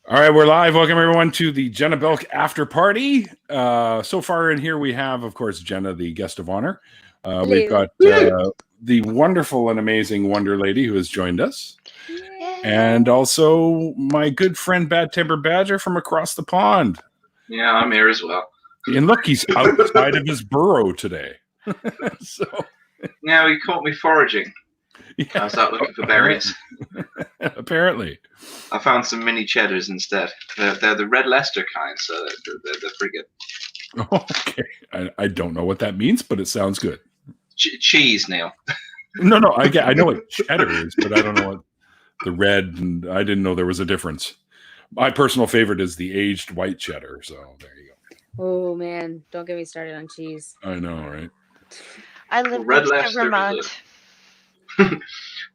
All right, we're live. Welcome everyone to the Jenna Belk after party. So far in here, we have, of course, Jenna, the guest of honor. We've got the wonderful and amazing Wonder Lady who has joined us, and also my good friend Bad Temper Badger from across the pond. Yeah, I'm here as well. And look, he's outside of his burrow today. So yeah, he caught me foraging. Yeah. I was out looking for berries. Apparently. I found some mini cheddars instead. They're the red Leicester kind, so they're pretty good. Okay. I don't know what that means, but it sounds good. Cheese, Neil. No, I know what cheddar is, but I don't know what the red, and I didn't know there was a difference. My personal favorite is the aged white cheddar, so there you go. Oh, man. Don't get me started on cheese. I know, right? I live next to Vermont.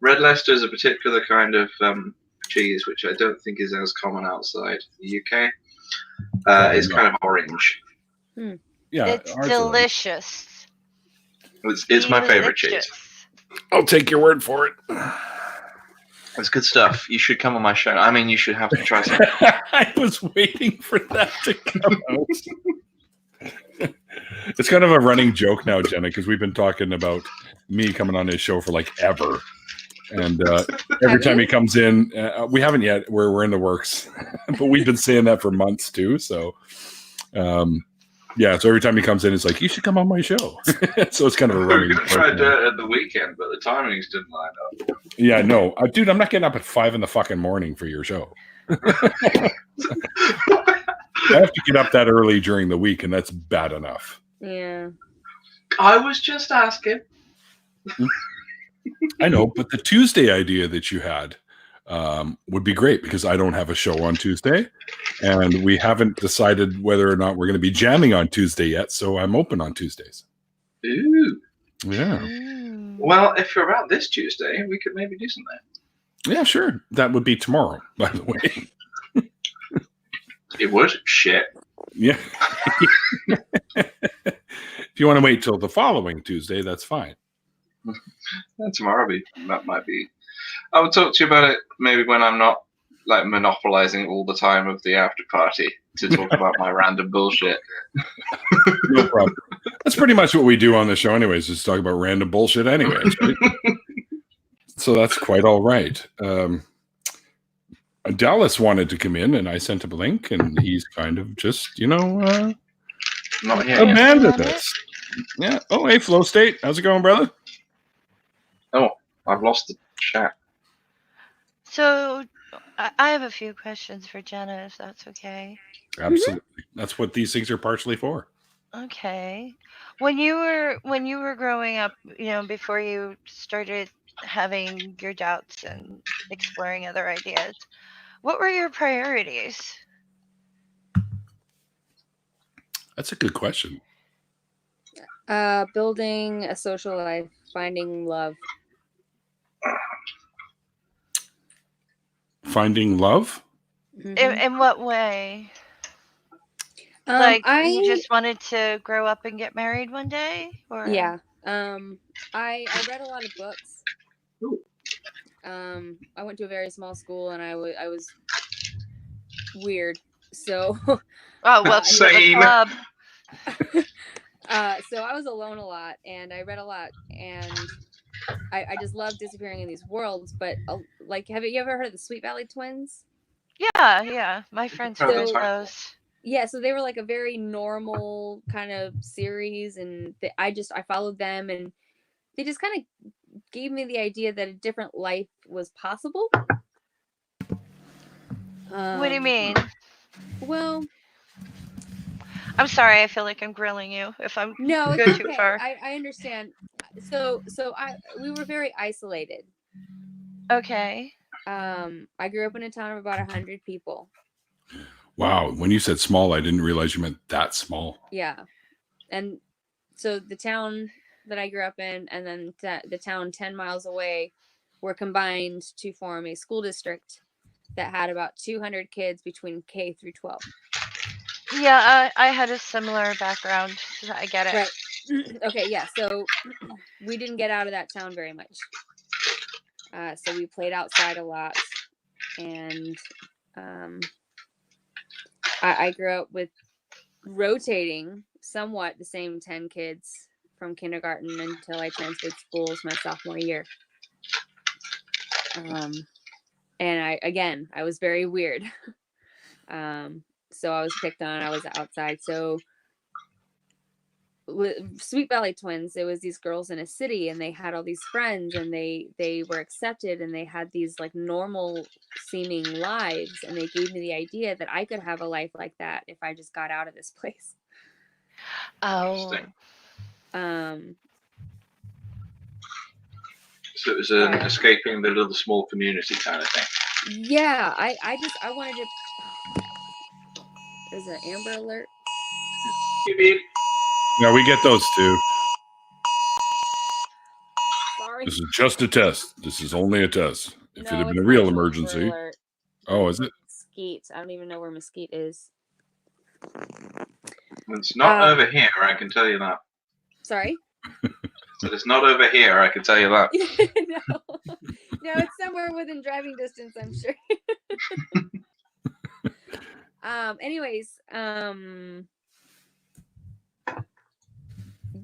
Red Leicester is a particular kind of cheese, which I don't think is as common outside the UK. It's kind of orange. Yeah, it's delicious. It's my favorite cheese. I'll take your word for it. It's good stuff. You should come on my show. I mean, you should have to try some. I was waiting for that to come out. It's kind of a running joke now, Jenna, because we've been talking about me coming on his show for like ever. And every time he comes in, we haven't yet. We're in the works, but we've been saying that for months too. So, yeah. So every time he comes in, it's like you should come on my show. So it's kind of a running. We're gonna try to do it at the weekend, but the timings didn't line up. Yeah, no, dude, I'm not getting up at 5 in the fucking morning for your show. I have to get up that early during the week, and that's bad enough. Yeah. I was just asking. I know, but the Tuesday idea that you had would be great because I don't have a show on Tuesday, and we haven't decided whether or not we're going to be jamming on Tuesday yet. So I'm open on Tuesdays. Ooh. Yeah. Well, if you're around this Tuesday, we could maybe do something. Yeah, sure. That would be tomorrow, by the way. It would? Shit. Yeah. If you want to wait till the following Tuesday, that's fine. Tomorrow that might be. I would talk to you about it maybe when I'm not like monopolizing all the time of the after party to talk about my random bullshit. No problem. That's pretty much what we do on the show anyways, just talk about random bullshit anyways, right? So that's quite all right. Dallas wanted to come in and I sent him a link and he's kind of just, not abandoned us. Yeah. Oh, hey, Flow State. How's it going, brother? Oh, I've lost the chat. So, I have a few questions for Jenna, if that's okay. Absolutely. That's what these things are partially for. Okay. When you were growing up, before you started having your doubts and exploring other ideas, what were your priorities? That's a good question. Building a social life, finding love. Finding love? Mm-hmm. In what way? You just wanted to grow up and get married one day? Or? Yeah. I read a lot of books. I went to a very small school and I was weird. So same. So I was alone a lot and I read a lot and I just love disappearing in these worlds. But have you ever heard of the Sweet Valley Twins? Yeah. My friends heard those. Yeah, so they were like a very normal kind of series, and I followed them, and they just kind of gave me the idea that a different life was possible. What do you mean? Well, I'm sorry. I feel like I'm grilling you. If I'm no, go it's too okay. far. I understand. So we were very isolated. Okay. I grew up in a town of about 100 people. Wow. When you said small, I didn't realize you meant that small. Yeah. And so the town that I grew up in and then the town 10 miles away were combined to form a school district that had about 200 kids between K through 12. Yeah, I had a similar background. So I get it. Right. Okay, yeah. So we didn't get out of that town very much. So we played outside a lot. And I grew up with rotating somewhat the same 10 kids from kindergarten until I transferred schools my sophomore year. And I was very weird. So I was picked on, I was outside. So with Sweet Valley Twins, it was these girls in a city and they had all these friends and they were accepted and they had these like normal seeming lives, and they gave me the idea that I could have a life like that if I just got out of this place. Oh, Interesting. So it was an Sorry. escaping the little small community kind of thing. Yeah, I wanted to. There's an Amber Alert. Beep, beep. Yeah, we get those too. Sorry. This is just a test. This is only a test. If it had No, been it's a real not an Amber emergency. Alert. Oh, is it? Mesquite. I don't even know where Mesquite is. It's not over here, I can tell you that. Sorry? So it's not over here, I can tell you that. No, it's somewhere within driving distance, I'm sure.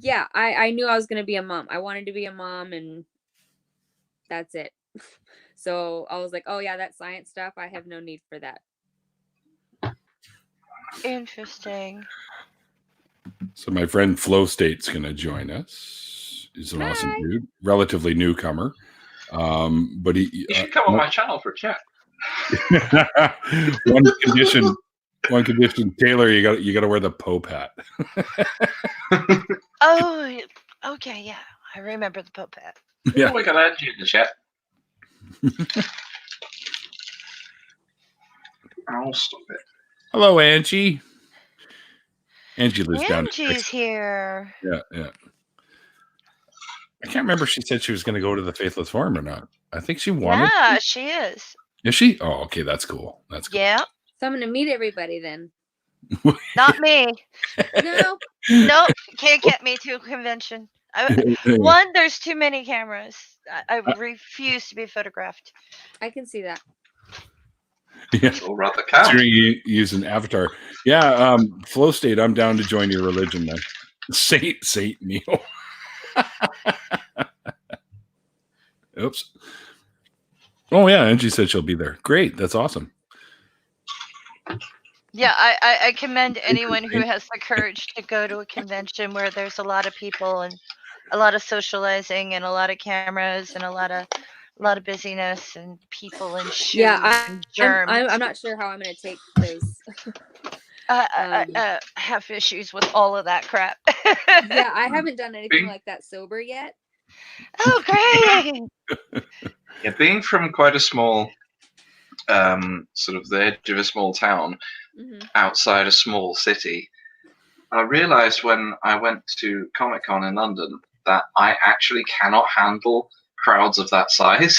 Yeah, I knew I was going to be a mom. I wanted to be a mom, and that's it. So I was like, oh yeah, that science stuff, I have no need for that. interesting. So my friend Flow State's going to join us. He's an awesome Hi. dude, relatively newcomer. But he You should come on my channel for a chat. one condition, Taylor, you got to wear the Pope hat. Oh, okay, yeah. I remember the Pope hat. Yeah. We can add you in the chat. I'll stop it. Hello, Angie. Angie lives down. Angie's here. Yeah. I can't remember if she said she was going to go to the Faithless Forum or not. I think she wanted. Yeah, she is. Is she? Oh, okay. That's cool. That's cool. Yeah. So I'm going to meet everybody then. Not me. No. Nope. Can't get me to a convention. One, there's too many cameras. I refuse to be photographed. I can see that. Yeah. Or rather count. Sure, you use an avatar. Yeah. Flow State, I'm down to join your religion then. Saint Neil. Oops. Oh yeah, Angie said she'll be there. Great, that's awesome. Yeah, I commend anyone who has the courage to go to a convention where there's a lot of people and a lot of socializing and a lot of cameras and a lot of busyness and people and shoes and germs. I'm not sure how I'm going to take those. I have issues with all of that crap. Yeah, I haven't done anything like that sober yet. Oh, great! Yeah, being from quite a small, sort of the edge of a small town, outside a small city, I realized when I went to Comic-Con in London that I actually cannot handle crowds of that size.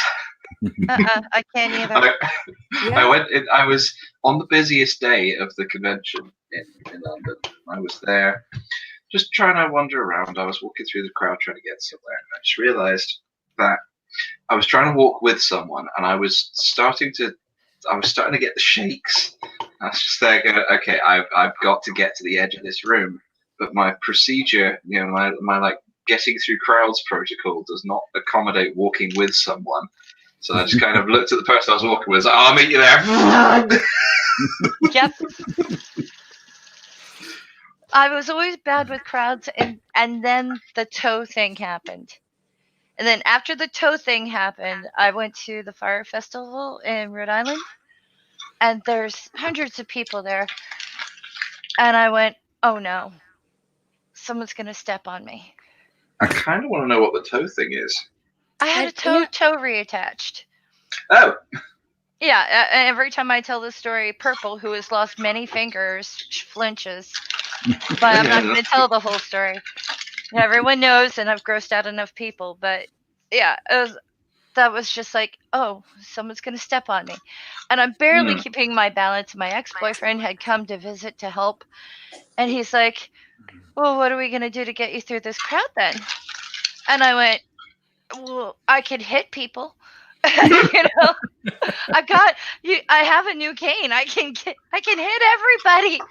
I can't either. I was on the busiest day of the convention in London. I was there just trying to wander around. I was walking through the crowd trying to get somewhere, and I just realized that I was trying to walk with someone, and I was starting to get the shakes. I was just there going, okay, I've got to get to the edge of this room, but my procedure, my like getting through crowds protocol does not accommodate walking with someone. So I just kind of looked at the person I was walking with. I'll meet you there. Yep. I was always bad with crowds, and then the toe thing happened. And then after the toe thing happened, I went to the Fire Festival in Rhode Island, and there's hundreds of people there. And I went, oh no, someone's going to step on me. I kind of want to know what the toe thing is. I had a toe reattached. Oh. Yeah, every time I tell this story, Purple, who has lost many fingers, flinches. But I'm not going to tell the whole story. Everyone knows, and I've grossed out enough people. But yeah, that was just like, oh, someone's going to step on me. And I'm barely keeping my balance. My ex-boyfriend had come to visit to help. And he's like, well, what are we going to do to get you through this crowd then? And I went, well, I could hit people. You know, I got you. I have a new cane. I can hit everybody.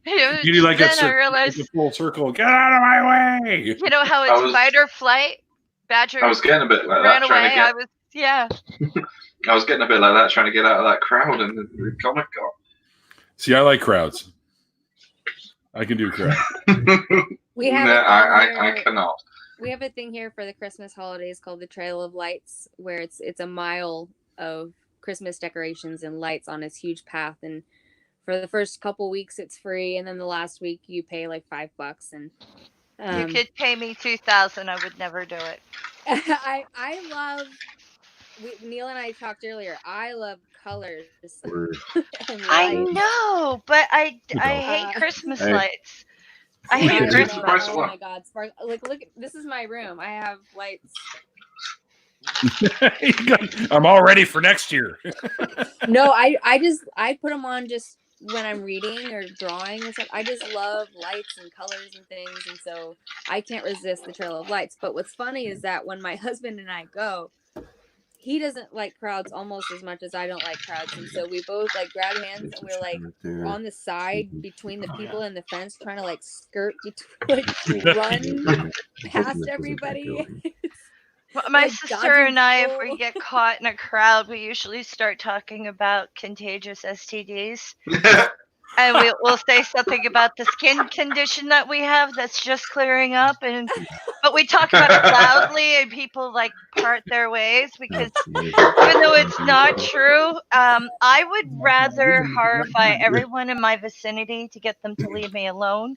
You know, You do like then I like realized, a full circle. Get out of my way! you know how I it's was- fight or flight. Badger I was getting a bit like ran that, trying away. to get. I I was getting a bit like that, trying to get out of that crowd in the Comic See, I like crowds. I can do crowds. Con. We have No, a thing I here- cannot. We have a thing here for the Christmas holidays called the Trail of Lights, where it's a mile of Christmas decorations and lights on this huge path. And for the first couple weeks, it's free, and then the last week you pay like $5. And you could pay me $2,000. I would never do it. I love. Neil and I talked earlier. I love colors and I lights. know, but I You hate know. Christmas Hey. lights. I We hate can do Christmas. the price of Oh one. my god, spark! Like, look, this is my room. I have lights. I'm all ready for next year. No, I put them on just when I'm reading or drawing or something. I just love lights and colors and things, and so I can't resist the Trail of Lights. But what's funny is that when my husband and I go, he doesn't like crowds almost as much as I don't like crowds, and so we both like grab hands and we're like on the side between the people and the fence, trying to like skirt between, like run past everybody. My like sister dodging and I, if people. we get caught in a crowd, we usually start talking about contagious STDs. And we'll say something about the skin condition that we have that's just clearing up, but we talk about it loudly, and people like part their ways because even though it's not true, I would rather horrify everyone in my vicinity to get them to leave me alone.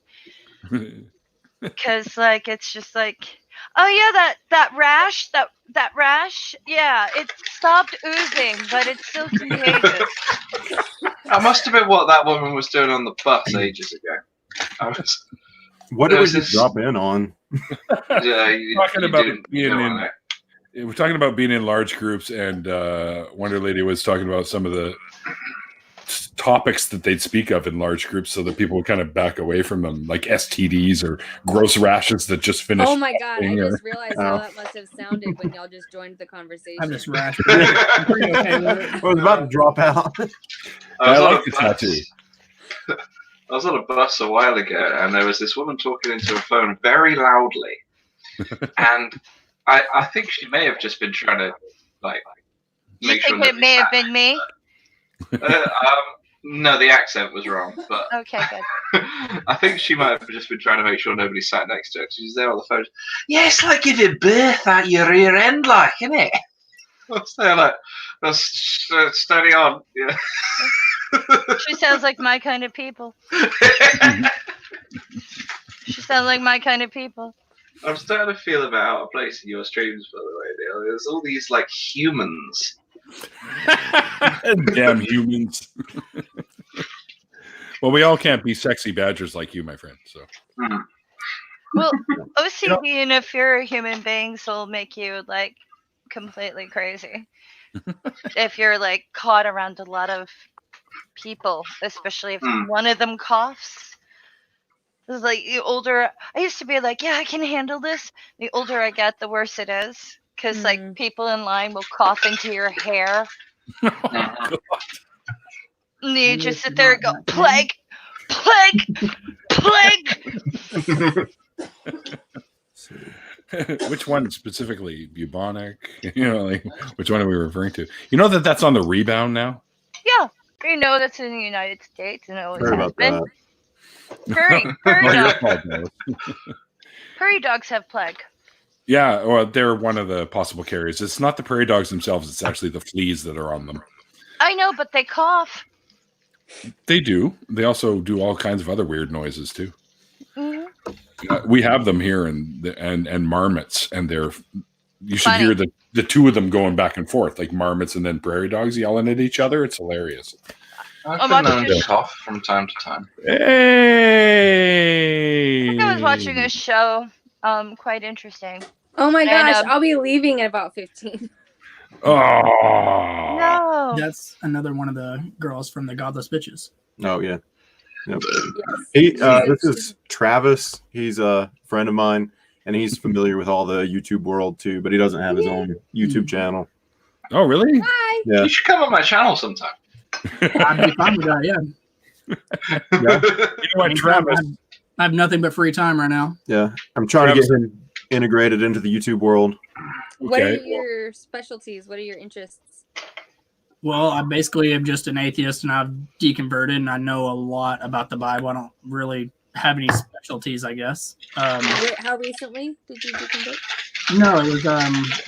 Because like it's just like, oh yeah, that rash, yeah, it stopped oozing, but it's still contagious. That must have been what that woman was doing on the bus ages ago. What did There we was just this- drop in on? Yeah, Talking about didn't being know in- on it. We're talking about being in large groups, and Wonder Lady was talking about some of the topics that they'd speak of in large groups so that people would kind of back away from them, like STDs or gross rashes that just finished. Oh my god! I or- just realized how that must have sounded when y'all just joined the conversation. I'm just rash. I'm pretty okay with it. I was about to drop out. I was on like a the bus- tattoo. I was on a bus a while ago, and there was this woman talking into a phone very loudly, and I think she may have just been trying to like You make sure think it may have nobody been me? sat- no, the accent was wrong, but Okay, good. I think she might have just been trying to make sure nobody sat next to her. She's there on the phone. Yeah, it's like giving birth at your rear end, like, isn't it? I was there like, steady on. Yeah. She sounds like my kind of people. She sounds like my kind of people. I'm starting to feel a bit out of place in your streams, by the way, Neil. There's all these like humans. Damn humans. Well, we all can't be sexy badgers like you, my friend. So Well, OCD and a fear of human beings will make you like completely crazy. If you're like caught around a lot of people, especially if one of them coughs. It's like the older I used to be like, yeah, I can handle this. The older I get, the worse it is. Because like people in line will cough into your hair. And you just sit there and go, plague, plague, plague. which one specifically? Bubonic? You know, like which one are we referring to? You know that's on the rebound now? Yeah, you know that's in the United States and it always Sorry has about been. that. Prairie Oh, your dogs. fault, Dallas. Prairie dogs have plague. Yeah, well, they're one of the possible carriers. It's not the prairie dogs themselves; it's actually the fleas that are on them. I know, but they cough. They do. They also do all kinds of other weird noises too. Mm-hmm. We have them here, and marmots, and they're. You should Funny. hear the two of them going back and forth, like marmots and then prairie dogs yelling at each other. It's hilarious. I've I'm been watching known a to cough from time to time. Hey! I was watching a show, quite interesting. Oh my And, gosh! I'll be leaving at about 15. Oh, No. That's another one of the girls from the Godless Bitches. Oh yeah. Yep. Yes. He this is Travis. He's a friend of mine. and he's familiar with all the YouTube world too, but he doesn't have his own YouTube channel. Oh, really? Hi. Yeah. You should come on my channel sometime. I'd be fine with that. Yeah. You know what, Travis? I have nothing but free time right now. Yeah, I'm trying to get him integrated into the YouTube world. What are Okay. your specialties? What are your interests? Well, I basically am just an atheist, and I've deconverted, and I know a lot about the Bible. I don't really have any specialties, I guess. How recently did you deconvert? No, it was.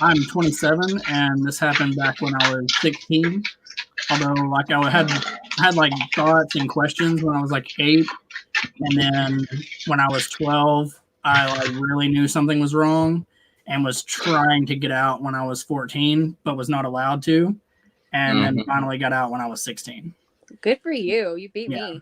I'm 27, and this happened back when I was 16. Although, like, I had like thoughts and questions when I was like 8, and then when I was 12, I like really knew something was wrong, and was trying to get out when I was 14, but was not allowed to, and then finally got out when I was 16. Good for you. You beat me.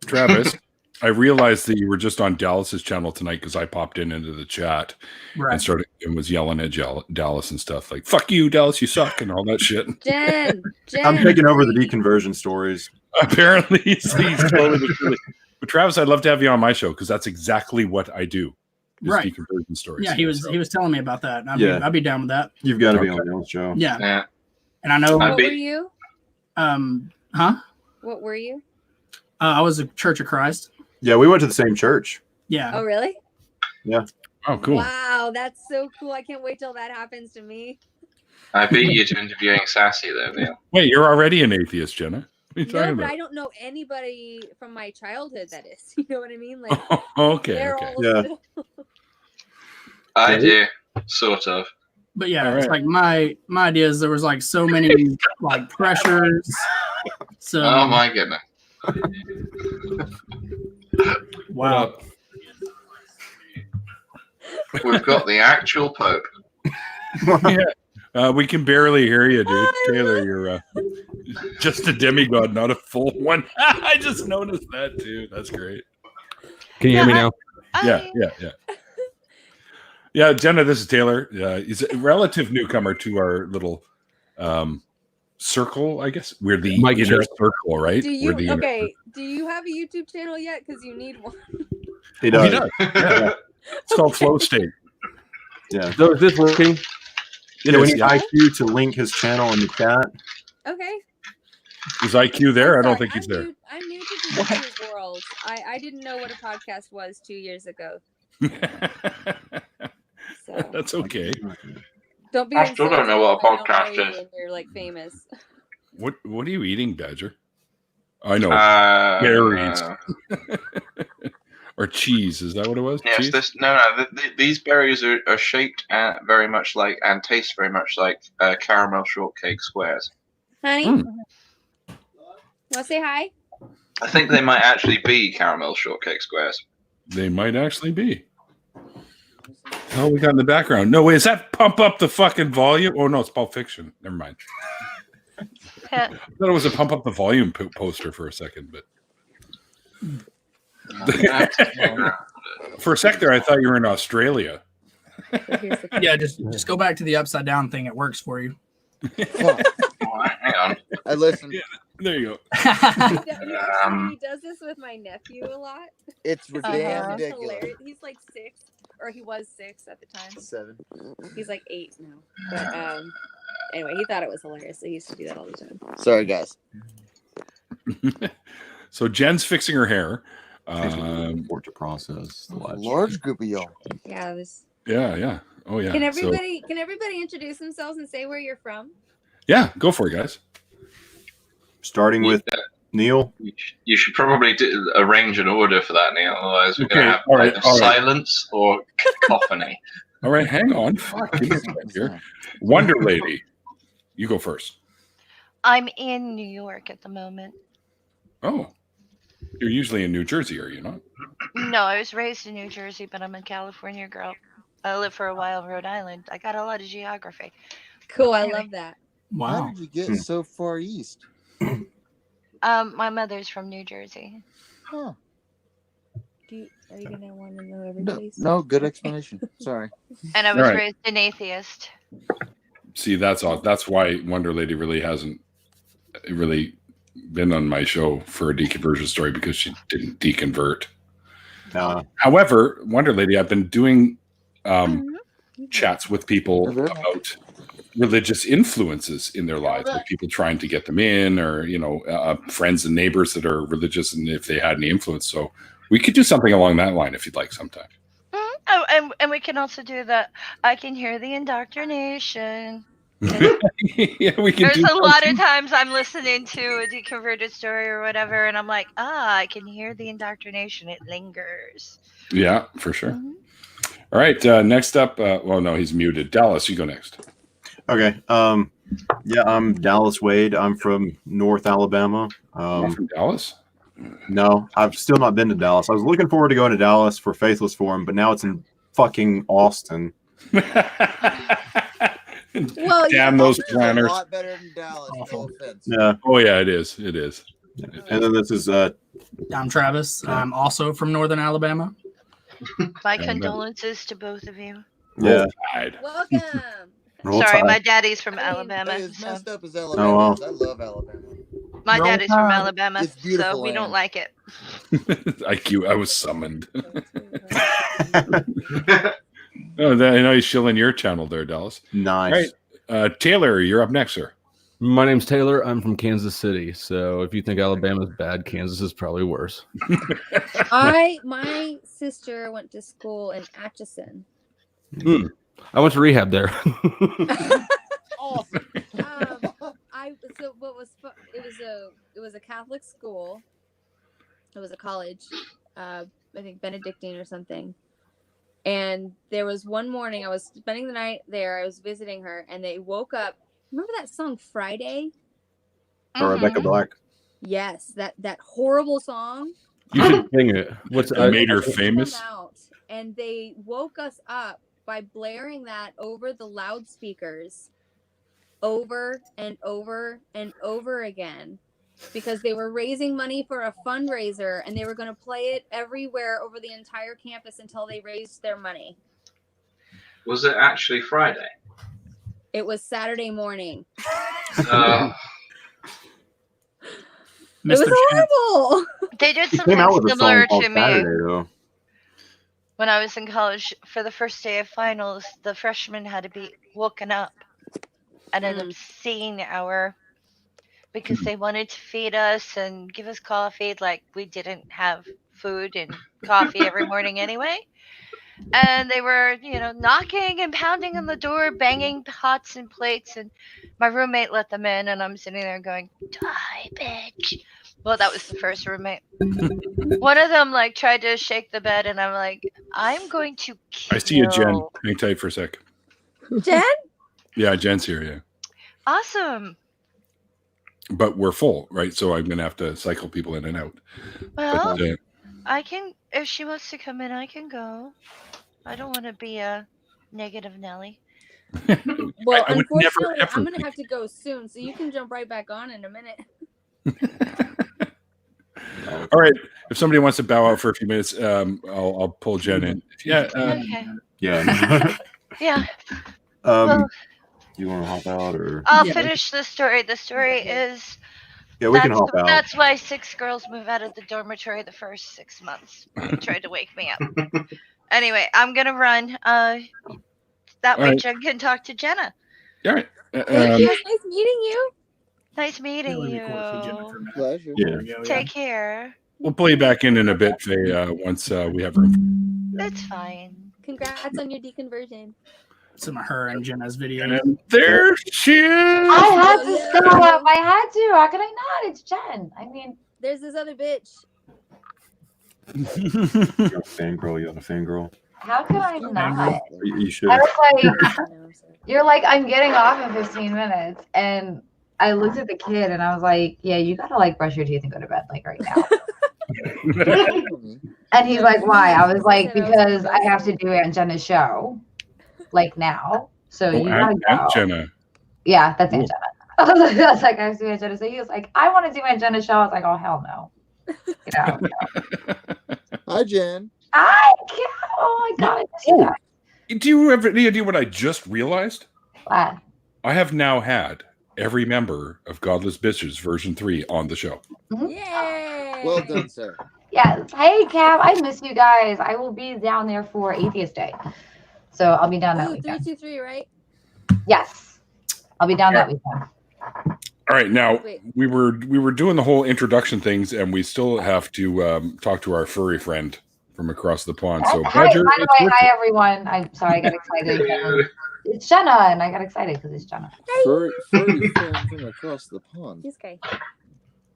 Travis, I realized that you were just on Dallas's channel tonight because I popped into the chat and was yelling at Dallas and stuff like "fuck you, Dallas, you suck" and all that shit. Jen, I'm taking over the deconversion stories. Apparently, he's slowly but surely. But Travis, I'd love to have you on my show because that's exactly what I do. Right. Deconversion stories. Yeah, he was telling me about that. And I'd be down with that. You've got to be on Neil's show. Yeah. And I know. What were you? Huh? What were you? I was a Church of Christ. Yeah, we went to the same church. Yeah. Oh, really? Yeah. Oh, cool. Wow, that's so cool. I can't wait till that happens to me. I beat you to interviewing Sassy, though, Neil. Wait, you're already an atheist, Jenna. What are you No, talking but about? I don't know anybody from my childhood that is. You know what I mean? Like, Okay. they're Okay. all Yeah. still- I do, sort of. But yeah, All it's right. like my idea is there was like so many like pressures. So Oh my goodness. wow. We've got the actual Pope. We can barely hear you, dude. Taylor, you're just a demigod, not a full one. I just noticed that too. That's great. Can you hear me now? Yeah. Yeah, Jenna, this is Taylor. He's a relative newcomer to our little circle, I guess. We're the Mike inner Church. circle, right? Do you We're the inner do you have a YouTube channel yet? Because you need one. He circle. does. He does. Yeah. It's called Flow State. Yeah. So is this working? Yeah, we is, need yeah. IQ to link his channel in the chat. Okay. Is IQ there? I don't Sorry, think he's there. I'm new to this world. I didn't know what a podcast was 2 years ago. So That's okay. don't be. I still don't know what a insulted if I podcast don't know you is. when you're like famous. What are you eating, Badger? I know. Berries. Berries. Or cheese. Is that what it was? Yes, Cheese? these berries are shaped very much like and taste very much like caramel shortcake squares. Honey, Mm. want to say hi? I think they might actually be caramel shortcake squares. They might actually be. Oh, we got in the background. No, wait, is that Pump Up the Fucking Volume? Oh, no, it's Pulp Fiction. Never mind. I thought it was a Pump Up the Volume poster for a second, but for a sec there, I thought you were in Australia. So here's the Yeah, just go back to the upside down thing. It works for you. All right, hang on. I listened. There you go. he does this with my nephew a lot. It's It's damn ridiculous. hilarious. He's like 6, or he was 6 at the time. 7. He's like 8 now. But anyway, he thought it was hilarious. So he used to do that all the time. Sorry, guys. So Jen's fixing her hair. Report to process the live Large group of y'all. Yeah, this. Yeah. Oh, yeah. Can So, everybody introduce themselves and say where you're from? yeah, go for it, guys. starting with Neil. You should probably arrange an order for that, Neil. Otherwise, we're going Okay, to have all right, either all right. silence or cacophony. All right, hang on. Fuck, give me a second here. Wonder Lady, you go first. I'm in New York at the moment. Oh, you're usually in New Jersey, are you not? No, I was raised in New Jersey, but I'm a California girl. I lived for a while in Rhode Island. I got a lot of geography. Cool, I love that. How Wow. did you get so far east? My mother's from New Jersey. Huh. Are you gonna want to know No, everybody's? no, good explanation. Sorry. And I was Right. raised an atheist. See, that's all. That's why Wonder Lady really hasn't really been on my show for a deconversion story, because she didn't deconvert. However, Wonder Lady, I've been doing chats with people about religious influences in their lives, like people trying to get them in, or friends and neighbors that are religious, and if they had any influence. So we could do something along that line if you'd like sometime. Oh, and we can also do that. I can hear the indoctrination. Yeah, we can. There's a lot of times I'm listening to a deconverted story or whatever, and I'm like, I can hear the indoctrination. It lingers. Yeah, for sure. All right, next up. Well, no, he's muted. Dallas, you go next. Okay. Yeah, I'm Dallas Wade. I'm from North Alabama. You're from Dallas? No, I've still not been to Dallas. I was looking forward to going to Dallas for Faithless Forum, but now it's in fucking Austin. Well, damn those planners. A lot better than Dallas. No offense. Yeah. Oh yeah, it is. It is. And then this is I'm Travis. I'm also from Northern Alabama. My condolences to both of you. yeah. welcome. Roll Sorry, Tide. my daddy's from Alabama. Hey, as So. messed up as Alabama Oh, wow. is, I love Alabama. My Roll daddy's from Tide. Alabama, It's beautiful so we don't land. like it. I was summoned. Oh, I know he's shilling your channel there, Dallas. Nice. All right, Taylor, you're up next, sir. My name's Taylor. I'm from Kansas City. So if you think Alabama's bad, Kansas is probably worse. My sister went to school in Atchison. I went to rehab there. Awesome. It was a Catholic school. It was a college, I think Benedictine or something. And there was one morning I was spending the night there. I was visiting her, and they woke up. Remember that song Friday? Or Rebecca Black. Yes, that horrible song. You should sing it. What's I made her Come famous. out, and they woke us up by blaring that over the loudspeakers over and over and over again, because they were raising money for a fundraiser, and they were going to play it everywhere over the entire campus until they raised their money. Was it actually Friday? It was Saturday morning. Uh, It was horrible. They did He something came out with a similar song called to me Saturday, though. when I was in college. For the first day of finals, the freshmen had to be woken up at an obscene hour because they wanted to feed us and give us coffee. Like, we didn't have food and coffee every morning anyway. And they were, knocking and pounding on the door, banging pots and plates. And my roommate let them in, and I'm sitting there going, "Die, bitch." Well, that was the first roommate. One of them tried to shake the bed, and I'm like, "I'm going to kill." I see you, Jen. Hang tight for a sec. Jen? Yeah, Jen's here. Yeah, Awesome. but we're full, right? So I'm gonna have to cycle people in and out. Well, But, I can, if she wants to come in, I can go. I don't want to be a negative Nelly. Well, I would never, unfortunately, ever I'm going to think- have to go soon, so you can jump right back on in a minute. All right, if somebody wants to bow out for a few minutes, I'll pull Jen in. Yeah. Okay. Yeah. Yeah. Well, you want to hop out or? I'll finish the story. The story is Yeah, we can hop out. that's why 6 girls move out of the dormitory the first 6 months. They tried to wake me up. Anyway, I'm gonna run. That way right. Jen can talk to Jenna. All right. Thank you. Nice meeting you. Nice meeting Really you. cool. See Jennifer now. Pleasure. Yeah. There we go, Take care. We'll play you back in a bit, Faye, once we have room. It's fine. Congrats on your deconversion. Some of her and Jenna's videos. And there she is. I had to step up. I had to. How could I not? It's Jen. I mean, There's this other bitch. You're a fangirl. You're a fangirl. how could I not? You should. I was like, No, I'm sorry. you're like, I'm getting off in 15 minutes. And I looked at the kid and I was like, yeah, you gotta brush your teeth and go to bed right now. And he's like, why? I was like, because I have to do Aunt Jenna's show now. So you gotta go. Aunt Jenna. Yeah, that's Aunt Jenna. I was like, I have to do Aunt Jenna. So he was like, I want to do Aunt Jenna's show. I was like, oh, hell no. Hi, Jen. Oh my God. I miss you guys. Do you have any idea what I just realized? What? I have now had every member of Godless Bitches version 3 on the show. Yay! Well done, sir. Yes. Hey, Cam, I miss you guys. I will be down there for Atheist Day. So I'll be down that Ooh, weekend. 323, right? Yes, I'll be down that weekend. All right, now Wait. we were doing the whole introduction things, and we still have to talk to our furry friend from across the pond. So, Hi, Badger, by the it's way, your hi turn. everyone. I'm sorry, I got excited. It's Jenna, and I got excited because it's Jenna. Furry friend from across the pond. He's gay.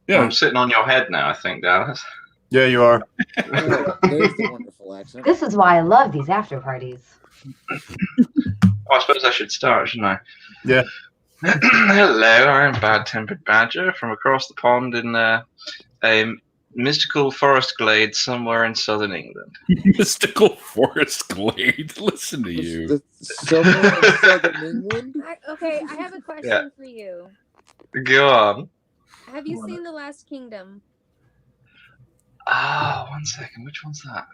Yeah, I'm sitting on your head now, I think, Dallas. Yeah, you are. Oh, there's the wonderful accent. This is why I love these after parties. Oh, I suppose I should start, shouldn't I? Yeah. Hello, I'm Bad Tempered Badger from across the pond in a mystical forest glade somewhere in southern England. mystical forest glade. Listen to you. Somewhere in southern England? Okay, I have a question for you. Go on. Have you seen The Last Kingdom? Ah, 1 second. Which one's that?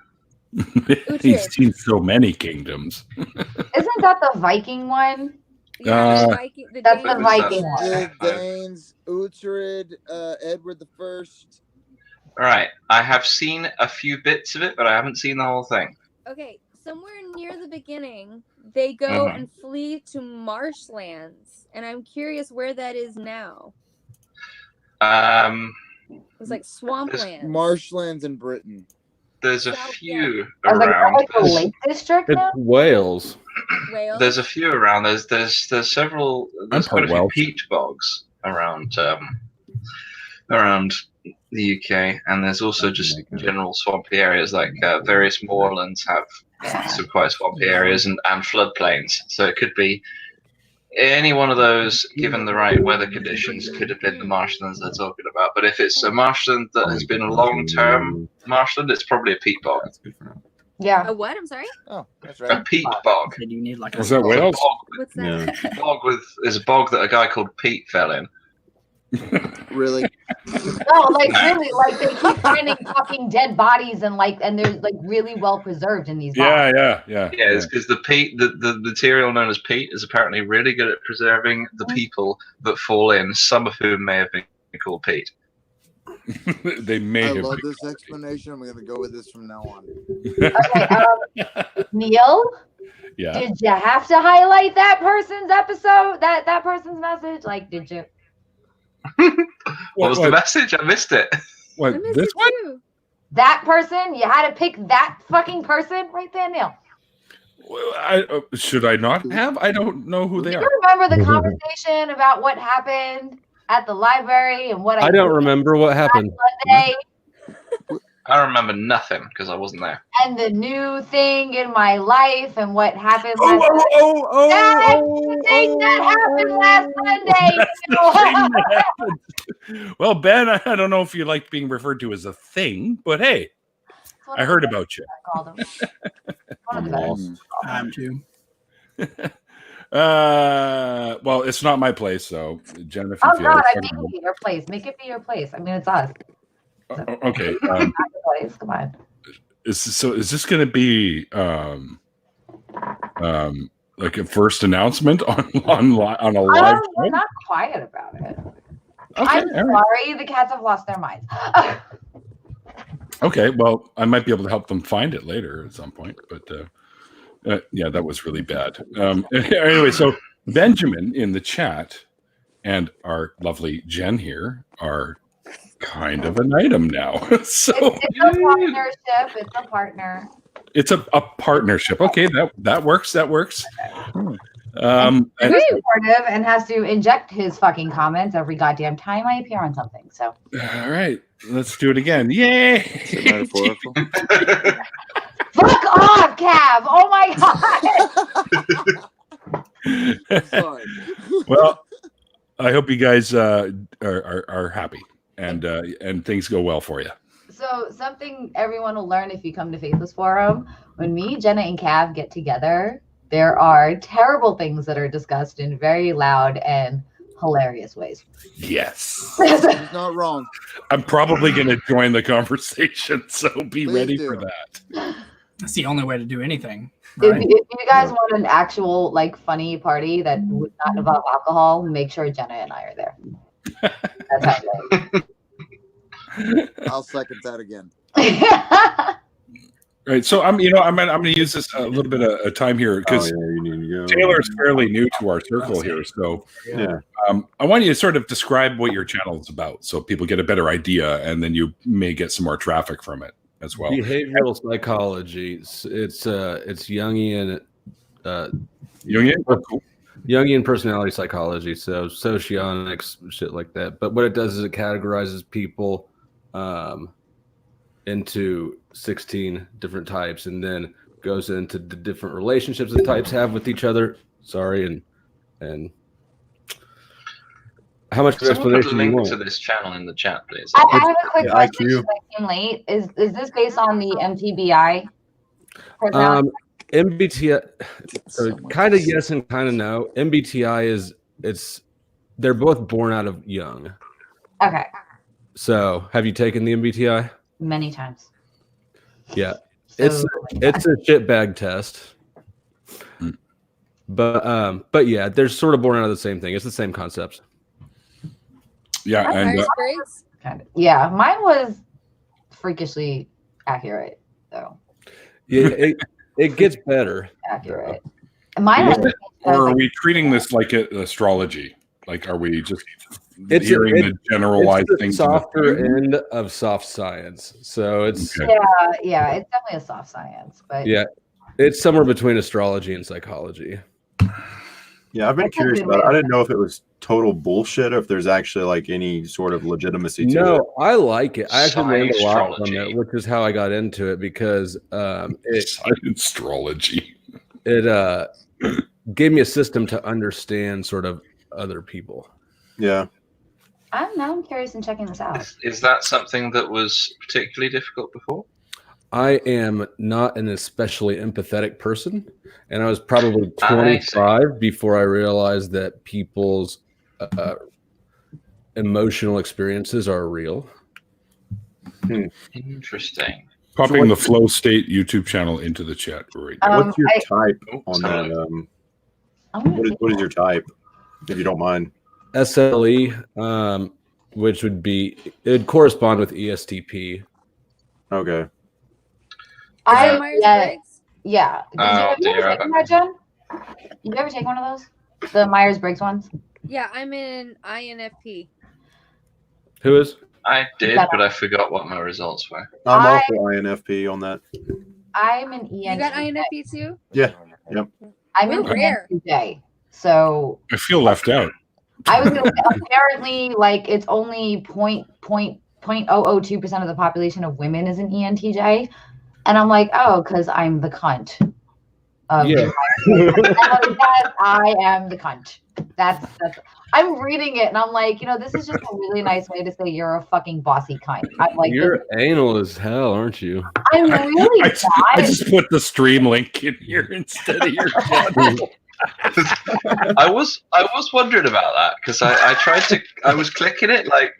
He's seen so many kingdoms. Isn't that the Viking one? Yeah, Uh, That's the Viking one. The Danes, Uhtred, Edward the First. Right. I have seen a few bits of it, but I haven't seen the whole thing. Okay, somewhere near the beginning, they go and flee to marshlands, and I'm curious where that is now. It's like swamplands. Marshlands in Britain. There's a few I was like, around. like the Lake District It's now? Wales. Wales. There's a few around. There's several. There's quite a few Welsh. peat bogs around around the UK, and there's also just general swampy areas. Like various moorlands have some quite swampy areas and floodplains. So it could be any one of those, given the right weather conditions, could have been the marshlands they're talking about. But if it's a marshland that has been a long-term marshland, it's probably a peat bog. Yeah. A what? I'm sorry? Oh, that's A right. peat bog. Did you need like Was that Wales? What's that? Yeah. Is a bog that a guy called Pete fell in. Really? No, like really, like they keep finding fucking dead bodies and they're like really well preserved in these bogs. Yeah. Yeah, it's because the peat, the material known as peat, is apparently really good at preserving the people that fall in. Some of whom may have been called Pete. They may I have. love been this explanation. I'm going to go with this from now on. Okay, Neil, Yeah. did you have to highlight that person's episode, that person's message? Like, did you? What was the message? I missed it. What, I missed this it one? too. That person? You had to pick that fucking person right there, Neil. Should I not have? I don't know who they Do are. you remember the conversation about what happened at the library and what I don't remember what happened. Monday I remember nothing because I wasn't there. and the new thing in my life and what happened Oh, last Monday? oh, That's the thing that happened last Monday. Well, Ben, I don't know if you like being referred to as a thing, but hey, I heard about you. I called him. One of the best. I'm too. Well, it's not my place, so Jen, if you Oh feel God, like I make it be your place. Make it be your place. I mean, it's us. okay. Not your place. Come on. Is this going to be like a first announcement on a live We're show? not quiet about it. Okay, I'm all right. sorry. The cats have lost their minds. Okay, well, I might be able to help them find it later at some point, but yeah, that was really bad. Anyway, so Benjamin in the chat and our lovely Jen here are kind of an item now. So It's a partnership. It's a partner. it's a partnership. Okay, that works. That works. He's very supportive and has to inject his fucking comments every goddamn time I appear on something. So All right, let's do it again. Yay! Is it metaphorical? fuck off, Cav. Oh my god. Sorry. Well, I hope you guys are happy and things go well for you. So something everyone will learn if you come to Faithless Forum, when me, Jenna, and Cav get together, there are terrible things that are discussed in very loud and hilarious ways. Yes. He's not wrong. I'm probably going to join the conversation, so be Please ready do. for that. That's the only way to do anything. If, Right? if you guys want an actual like funny party that would not involve alcohol, make sure Jenna and I are there. That's how it I'll second that again. goes. Right. So I'm going to use this a little bit of time here because you need to go. Taylor's fairly new to our circle here. So Yeah. I want you to sort of describe what your channel is about so people get a better idea, and then you may get some more traffic from it as well. Behavioral psychology. It's Jungian. Jungian? Cool. Jungian personality psychology, so socionics, shit like that. But what it does is it categorizes people into 16 different types, and then goes into the different relationships the types have with each other. Sorry, and how much explanation put a do you link want? to this channel in the chat, please. I have a quick question. IQ. Because I came late. Is this based on the MTBI? personality? MBTI, so kind of yes and kind of no. MBTI they're both born out of Jung. Okay. So have you taken the MBTI? Many times. Yeah. So, It's a shitbag test. But yeah, they're sort of born out of the same thing. It's the same concepts. Yeah, and Myers-Briggs? kind of. Yeah, mine was freakishly accurate, though. Yeah, it gets better. Accurate. And mine has or are we treating this like astrology? Like, are we just It's hearing the generalized the things? softer end of soft science. So it's Okay. yeah, it's definitely a soft science, but yeah, it's somewhere between astrology and psychology. Yeah, I've been That's a curious good about it. way. I didn't know if it was total bullshit or if there's actually like any sort of legitimacy to it. No, I like it. I actually learned a lot from Science-trology. it, which is how I got into it because Astrology. it gave me a system to understand sort of other people. Yeah. I'm curious in checking this out. Is that something that was particularly difficult before? I am not an especially empathetic person, and I was probably I see. 25 before I realized that people's emotional experiences are real. Interesting. Popping the Flow State YouTube channel into the chat right now. What's your type on sorry. that? I'm gonna What is your type, if you don't mind? SLE, which it'd correspond with ESTP. Okay. yeah, Myers-Briggs? yeah. Have you ever dear, taken that, Jen? You ever take one of those? The Myers-Briggs ones? Yeah, I'm in INFP. Who is? I did, but I forgot what my results were. I'm I- also INFP on that. I'm an You ENTJ. got INFP too? Yeah. Yep. I'm an We're rare. ENTJ. So I feel left out. I was gonna say, apparently, like, it's only 0.002% of the population of women is an ENTJ. And I'm like, oh, because I'm the cunt. Yeah. I am the cunt. That's I'm reading it and I'm like, this is just a really nice way to say you're a fucking bossy cunt. I'm like, You're anal as hell, aren't you? I'm really I not. just put the stream link in here instead of your channel. I was wondering about that because I was clicking it like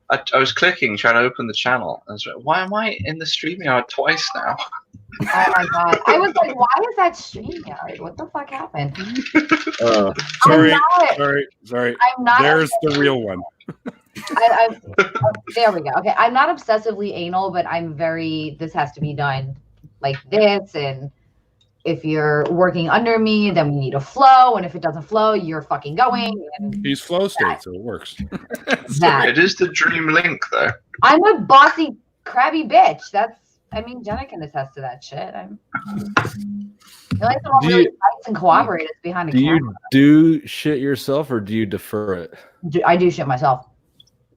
I was clicking trying to open the channel. I was like, why am I in the StreamYard twice now? Oh my god. I was like, why is that StreamYard? What the fuck happened? Sorry, I'm not, sorry. I'm not There's the real one. there we go. Okay. I'm not obsessively anal, but I'm this has to be done like this. And if you're working under me, then we need a flow. And if it doesn't flow, you're fucking going. And He's Flow State, so it works. that. It is the dream link though. I'm a bossy, crabby bitch. Jenna can attest to that shit. I like someone really nice and cooperative behind a Do camera. you do shit yourself or do you defer it? I do shit myself.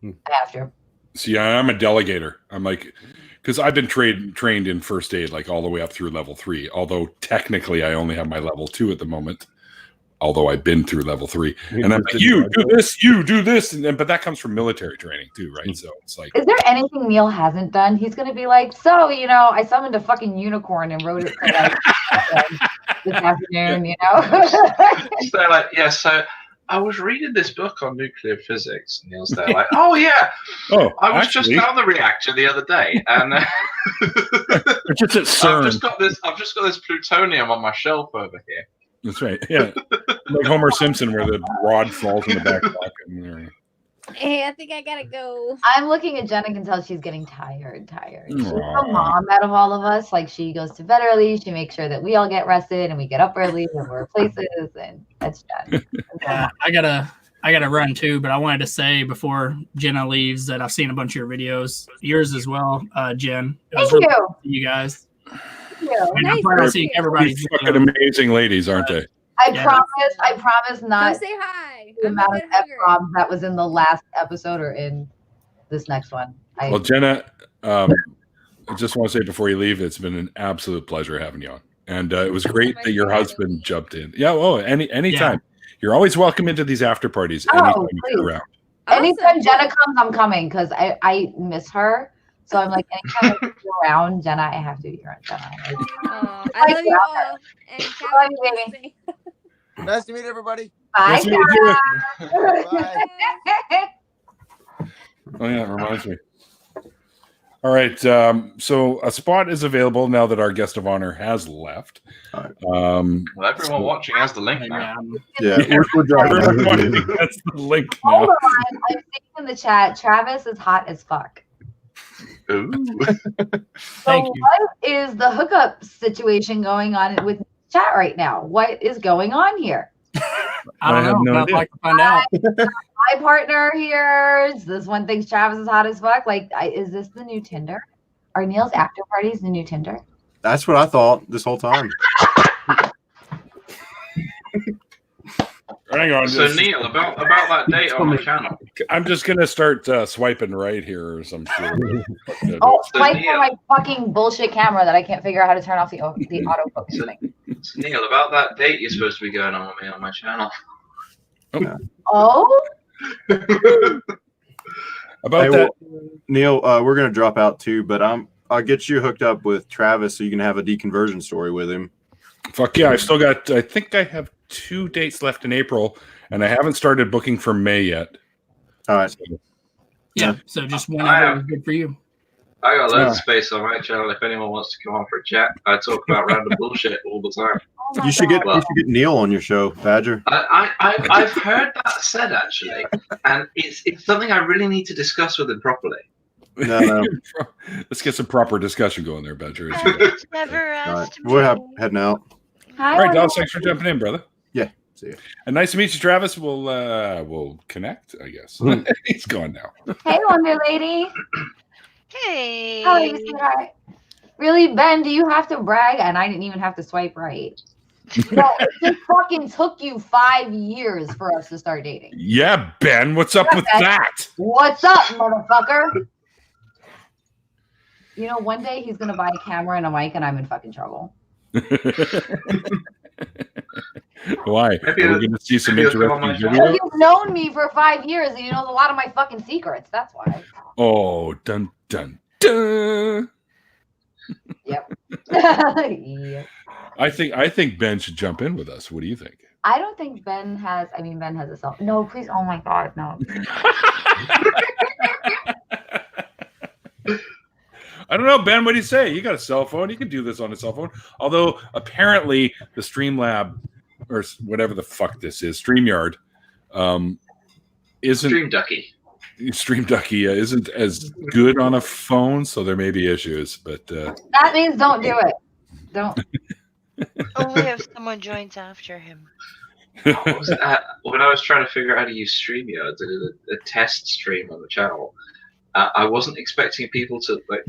I have to. See, I'm a delegator. I'm like, because I've been trained in first aid like all the way up through level 3. Although technically I only have my level 2 at the moment. Although I've been through level 3, and I'm like, you do this, but that comes from military training too, right? So it's like, Is there anything Neil hasn't done? He's gonna be like, so I summoned a fucking unicorn and wrote it for this afternoon. So like, yeah. So I was reading this book on nuclear physics. And Neil's there, like, oh yeah. oh, I was just down the reactor the other day, and it's just at CERN. I've just got this plutonium on my shelf over here. That's right. Yeah, like Homer Simpson, where the rod falls in the back pocket. Hey, I think I gotta go. I'm looking at Jen and can tell she's getting tired. She's the Aw. mom out of all of us. Like, she goes to bed early. She makes sure that we all get rested and we get up early and we're places. And that's Jen. Yeah, I gotta run too, but I wanted to say before Jenna leaves that I've seen a bunch of your videos, yours as well, Jen. It was Thank really you. good to see you guys. Thank you. And I'm Nice glad to to see meet you. everybody. These fucking amazing ladies, aren't they? I Yeah. promise Come not say hi. the I'm a amount of good hugger. F-bombs that was in the last episode or in this next one. Well, Jenna, I just want to say before you leave, it's been an absolute pleasure having you on. And it was great that your husband jumped in. Yeah, anytime. You're always welcome into these after parties anytime you're around. Anytime Jenna comes, I'm coming because I miss her. So I'm like, anytime I see you around Jenna, I have to be around Jenna. I love you all. And I love you, baby. Nice to meet everybody. Bye. Nice to meet you. Bye. Oh, yeah, it reminds me. All right. So a spot is available now that our guest of honor has left. Well, everyone watching has the link now. Yeah, we're dropping Everybody that. has the link Hold now. on. I'm seeing in the chat, Travis is hot as fuck. Ooh. Thank So you. what is the hookup situation going on with chat right now? What is going on here? I don't have know, no but I'd idea. like to find out. My partner here, this one thinks Travis is hot as fuck. Like, is this the new Tinder? Are Neil's after parties the new Tinder? That's what I thought this whole time. Hang on. So Neil, about that date on the channel. I'm just gonna start swiping right here or some shit. Oh, So like Neil- for my fucking bullshit camera that I can't figure out how to turn off the autofocus thing. So Neil, about that date you're supposed to be going on with me on my channel. Oh, About Hey, that. well, Neil, we're gonna drop out too, but I'll get you hooked up with Travis so you can have a deconversion story with him. Fuck yeah! I've still got. I think I have 2 dates left in April, and I haven't started booking for May yet. All right. Yeah, so just whenever is good for you. I got loads Yeah. of space on my channel if anyone wants to come on for a chat. I talk about random bullshit all the time. oh my You should God. get Neil on your show, Badger. I've heard that said actually, and it's something I really need to discuss with him properly. No. Let's get some proper discussion going there, Badger. Never All right. asked We're me. heading out. Hi, All right, Wonder Dallas, thanks for jumping in, brother. See ya. And nice to meet you, Travis. We'll connect, I guess. He's gone now. Hey, Wonder Lady. Hey. How are you, sweetheart? Really, Ben, do you have to brag? And I didn't even have to swipe right. No, it just fucking took you 5 years for us to start dating. Yeah, Ben, what's up with Okay. that? What's up, motherfucker? You know, one day he's gonna buy a camera and a mic, and I'm in fucking trouble. Why? Maybe We're going to see some maybe it'll come on interesting my videos. You've known me for 5 years, and you know a lot of my fucking secrets. That's why. Oh, dun dun dun! Yep. Yep. I think Ben should jump in with us. What do you think? I don't think Ben has. I mean, Ben has a cell. No, please. Oh my God, no. I don't know, Ben. What do you say? You got a cell phone. You can do this on a cell phone. Although apparently the Streamlab or whatever the fuck this is, StreamYard, isn't Stream Ducky. Stream Ducky isn't as good on a phone, so there may be issues. But That means don't do it. Don't. Only if someone joins after him. What was that? When I was trying to figure out how to use StreamYard, I did a test stream on the channel. I wasn't expecting people to like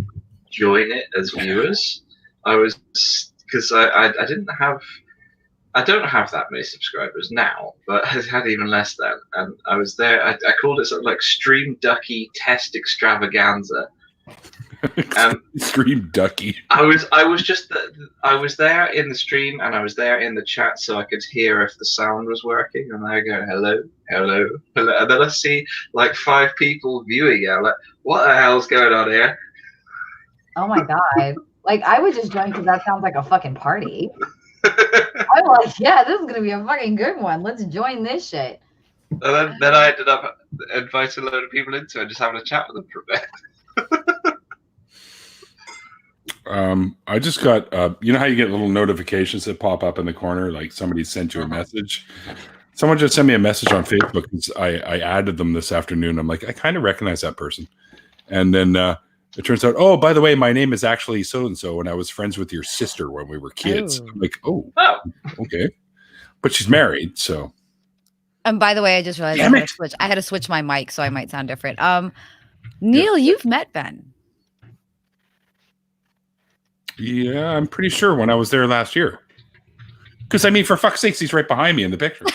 join it as viewers. I was because I don't have that many subscribers now, but I had even less then. And I was there. I called it something like Stream Ducky Test Extravaganza. Stream Ducky. I was there in the stream and I was there in the chat so I could hear if the sound was working, and I go hello, hello, hello, and then I see like 5 people viewing it. I'm like, what the hell's going on here? Oh my God. Like, I would just join because that sounds like a fucking party. I'm like, yeah, this is gonna be a fucking good one. Let's join this shit. And then I ended up inviting a load of people into it, just having a chat with them for a bit. I just got you know how you get little notifications that pop up in the corner, like somebody sent you a message. Someone just sent me a message on Facebook. I added them this afternoon. I'm like, I kind of recognize that person. And then it turns out, oh, by the way, my name is actually so-and-so, and I was friends with your sister when we were kids. Oh. I'm like, oh, okay. But she's married, so. And by the way, I just realized I had to switch my mic, so I might sound different. Neil, you've met Ben. Yeah, I'm pretty sure when I was there last year. Because, I mean, for fuck's sakes, he's right behind me in the picture.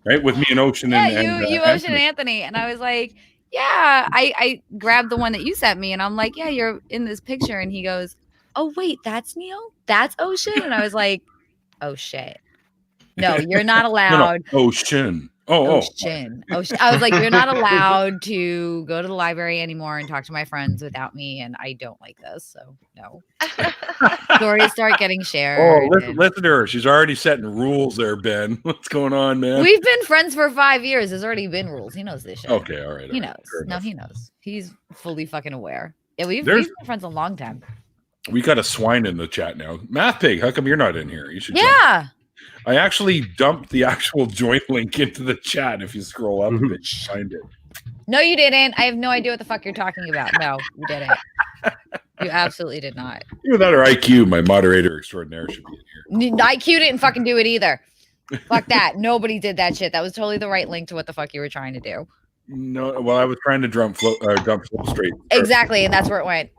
Right? With me and Ocean and you Ocean and Anthony. And I was like, yeah, I grabbed the one that you sent me, and I'm like, yeah, you're in this picture. And he goes, oh, wait, that's Neil? That's Ocean? And I was like, oh, shit. No, you're not allowed. No, Ocean. Ocean. Ocean. I was like, you're not allowed to go to the library anymore and talk to my friends without me, and I don't like this, so no. Stories start getting shared. Oh, listen to her. She's already setting rules there, Ben. What's going on, man? We've been friends for 5 years. There's already been rules. He knows this shit. Okay, all right. He knows. No, he knows. He's fully fucking aware. Yeah, we've been friends a long time. We got a swine in the chat now. Math Pig, how come you're not in here? You should. Yeah. Jump. I actually dumped the actual join link into the chat. If you scroll up a bit, you find it. No, you didn't. I have no idea what the fuck you're talking about. No, you didn't. You absolutely did not. Either that or IQ, my moderator extraordinaire, should be in here. IQ didn't fucking do it either. Fuck that. Nobody did that shit. That was totally the right link to what the fuck you were trying to do. No, well, I was trying to dump flow straight. Exactly, and that's where it went.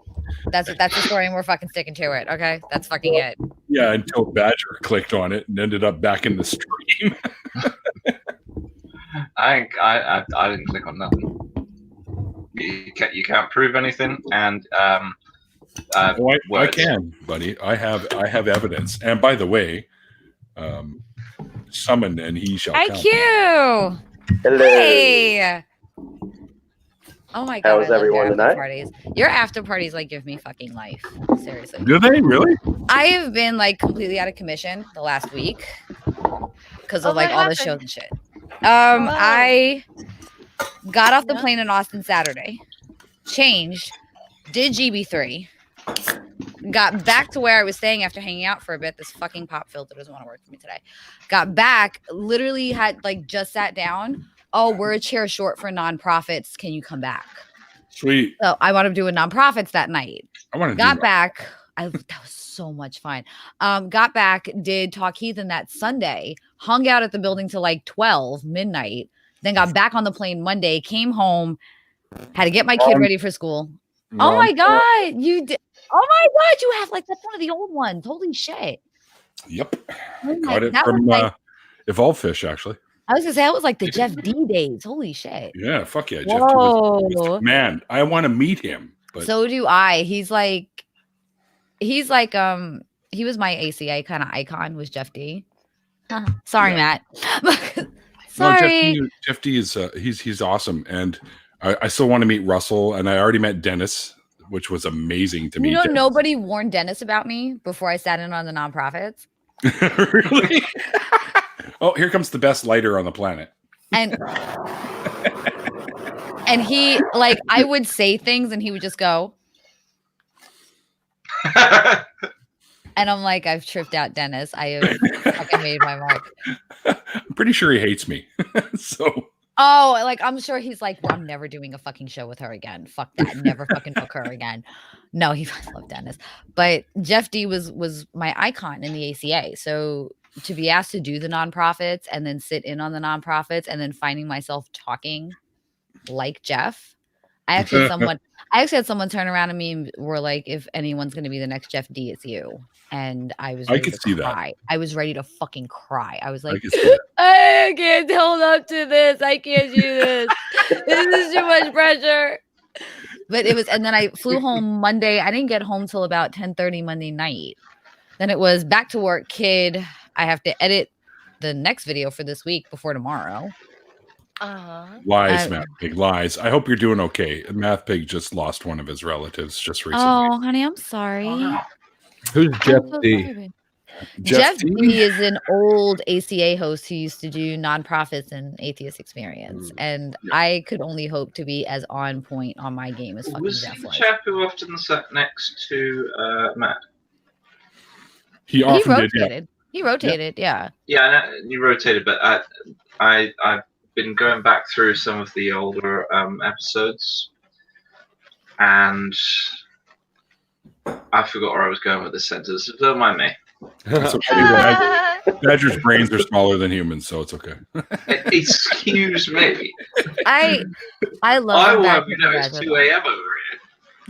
That's the story, and we're fucking sticking to it. Okay, that's fucking it. Yeah, until Badger clicked on it and ended up back in the stream. I didn't click on nothing. You can't prove anything, and I can, buddy. I have evidence. And by the way, summon and he shall come. IQ. Hello. Hey. Oh my god! How was everyone tonight? Parties. Your after parties like give me fucking life. Seriously. Do they really? I have been like completely out of commission the last week because of like all the shows and shit. I got off the plane in Austin Saturday, changed, did GB3, got back to where I was staying after hanging out for a bit. This fucking pop filter doesn't want to work for me today. Got back, literally had like just sat down. Oh, we're a chair short for nonprofits. Can you come back? Sweet. So I wound up doing nonprofits that night. I want to got back. That was so much fun. Got back, did Talk Heathen that Sunday, hung out at the building till like 12 midnight, then got back on the plane Monday, came home, had to get my kid ready for school. Oh my god, you did! Oh my god, you have like that's one of the old ones. Holy shit! Yep, got it from Evolve Fish actually. I was gonna say that was like the Jeff D days. Holy shit! Yeah, fuck yeah, Jeff D was man. I want to meet him. But so do I. He's like he was my ACA kind of icon. Was Jeff D? Sorry, Matt. Sorry. No, Jeff D is he's awesome, and I still want to meet Russell, and I already met Dennis, which was amazing to me. You know, nobody warned Dennis about me before I sat in on the nonprofits. Really? Oh, here comes the best lighter on the planet. And he, like, I would say things and he would just go. And I'm like, I've tripped out Dennis. I have fucking made my mark. I'm pretty sure he hates me. So. Oh, like, I'm sure he's like, well, I'm never doing a fucking show with her again. Fuck that. Never fucking book her again. No, I love Dennis. But Jeff D was my icon in the ACA. So to be asked to do the nonprofits and then sit in on the nonprofits and then finding myself talking like Jeff. I actually had someone turn around to me and were like, if anyone's going to be the next Jeff D, it's you. And I was ready to cry. I was ready to fucking cry. I was like, I can't hold up to this. I can't do this. This is too much pressure. But it was, and then I flew home Monday. I didn't get home till about 10:30 Monday night. Then it was back to work, kid. I have to edit the next video for this week before tomorrow. Lies, Math Pig, lies. I hope you're doing okay. Math Pig just lost one of his relatives just recently. Oh, honey, I'm sorry. Oh, no. Who's Jeff D? Jeff D is an old ACA host who used to do nonprofits and Atheist Experience. And I could only hope to be as on point on my game as fucking was Jeff the was. chap who often sat next to Matt? He often did, yeah. He rotated, yeah. Yeah, I know, you rotated, but I've been going back through some of the older episodes, and I forgot where I was going with this sentence. Don't mind me. It's okay. Badgers' brains are smaller than humans, so it's okay. Excuse me. I love I that. want you to know it's 2 a.m. over here.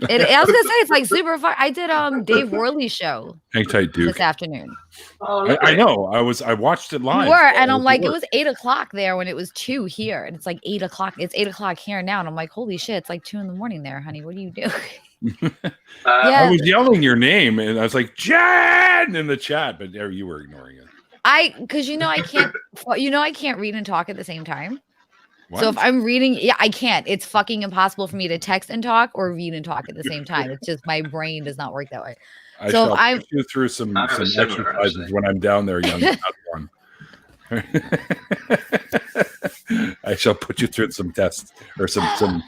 I was gonna say it's like super fun. I did Dave Worley's show Hang tight, Duke. this afternoon. Oh, I know. I watched it live. You were, and I'm like, it work. was 8 o'clock there when it was 2 here, and it's like 8 o'clock. It's 8 o'clock here now, and I'm like, holy shit, it's like 2 in the morning there, honey. What are you doing? I was yelling your name, and I was like, Jen, in the chat, but you were ignoring it. Because I can't read and talk at the same time. What? So if I'm reading, I can't. It's fucking impossible for me to text and talk or read and talk at the same time. It's just my brain does not work that way. I so shall I'm put you through some similar, exercises when I'm down there, young one. I shall put you through some tests or some.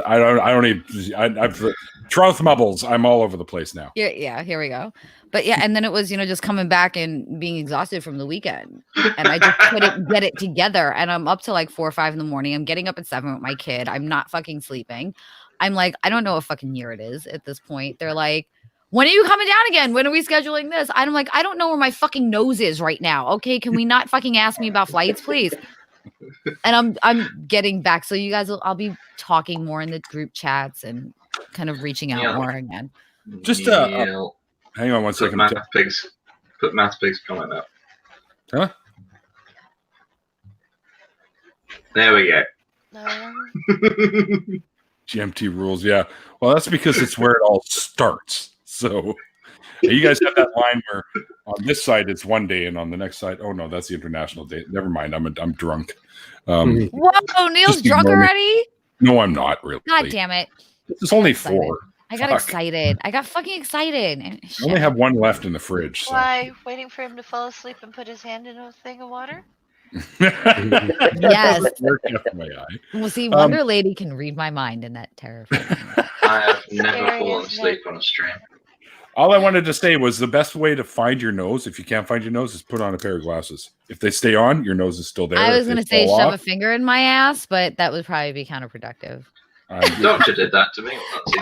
I don't even. I've troth mubbles. I'm all over the place now. Yeah. Here we go. But yeah, and then it was just coming back and being exhausted from the weekend, and I just couldn't get it together. And I'm up to like 4 or 5 in the morning. I'm getting up at 7 with my kid. I'm not fucking sleeping. I'm like, I don't know what fucking year it is at this point. They're like, when are you coming down again? When are we scheduling this? I'm like, I don't know where my fucking nose is right now. Okay, can we not fucking ask me about flights, please? And I'm getting back. So you guys I'll be talking more in the group chats and kind of reaching out more again. Just hang on one second. Put Math Pigs comment up. Huh? There we go. GMT rules, yeah. Well, that's because it's where it all starts. So you guys have that line where on this side it's one day, and on the next side, oh no, that's the international day. Never mind, I'm drunk. Whoa, Neil's drunk already? No, I'm not really. God damn it! It's only 4. I got excited. I got fucking excited. I only have one left in the fridge. So. Why? Waiting for him to fall asleep and put his hand in a thing of water? Yes. Well, see, Wonder Lady can read my mind, and that terrifies me. I have never fallen asleep on a stream. All I wanted to say was the best way to find your nose, if you can't find your nose, is put on a pair of glasses. If they stay on, your nose is still there. I was going to say shove a finger in my ass, but that would probably be counterproductive. The doctor did that to me once.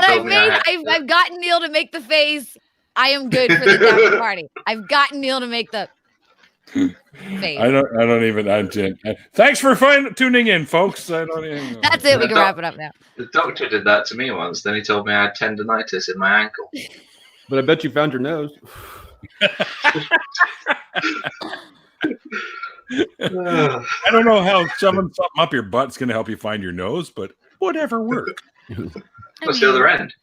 I've gotten Neil to make the face. I am good for the after party. I've gotten Neil to make the face. I don't even. Thanks for tuning in, folks. That's it. We can wrap it up now. The doctor did that to me once. Then he told me I had tendonitis in my ankle. But I bet you found your nose. I don't know how shoving something up your butt is going to help you find your nose, but whatever works. What's the other end?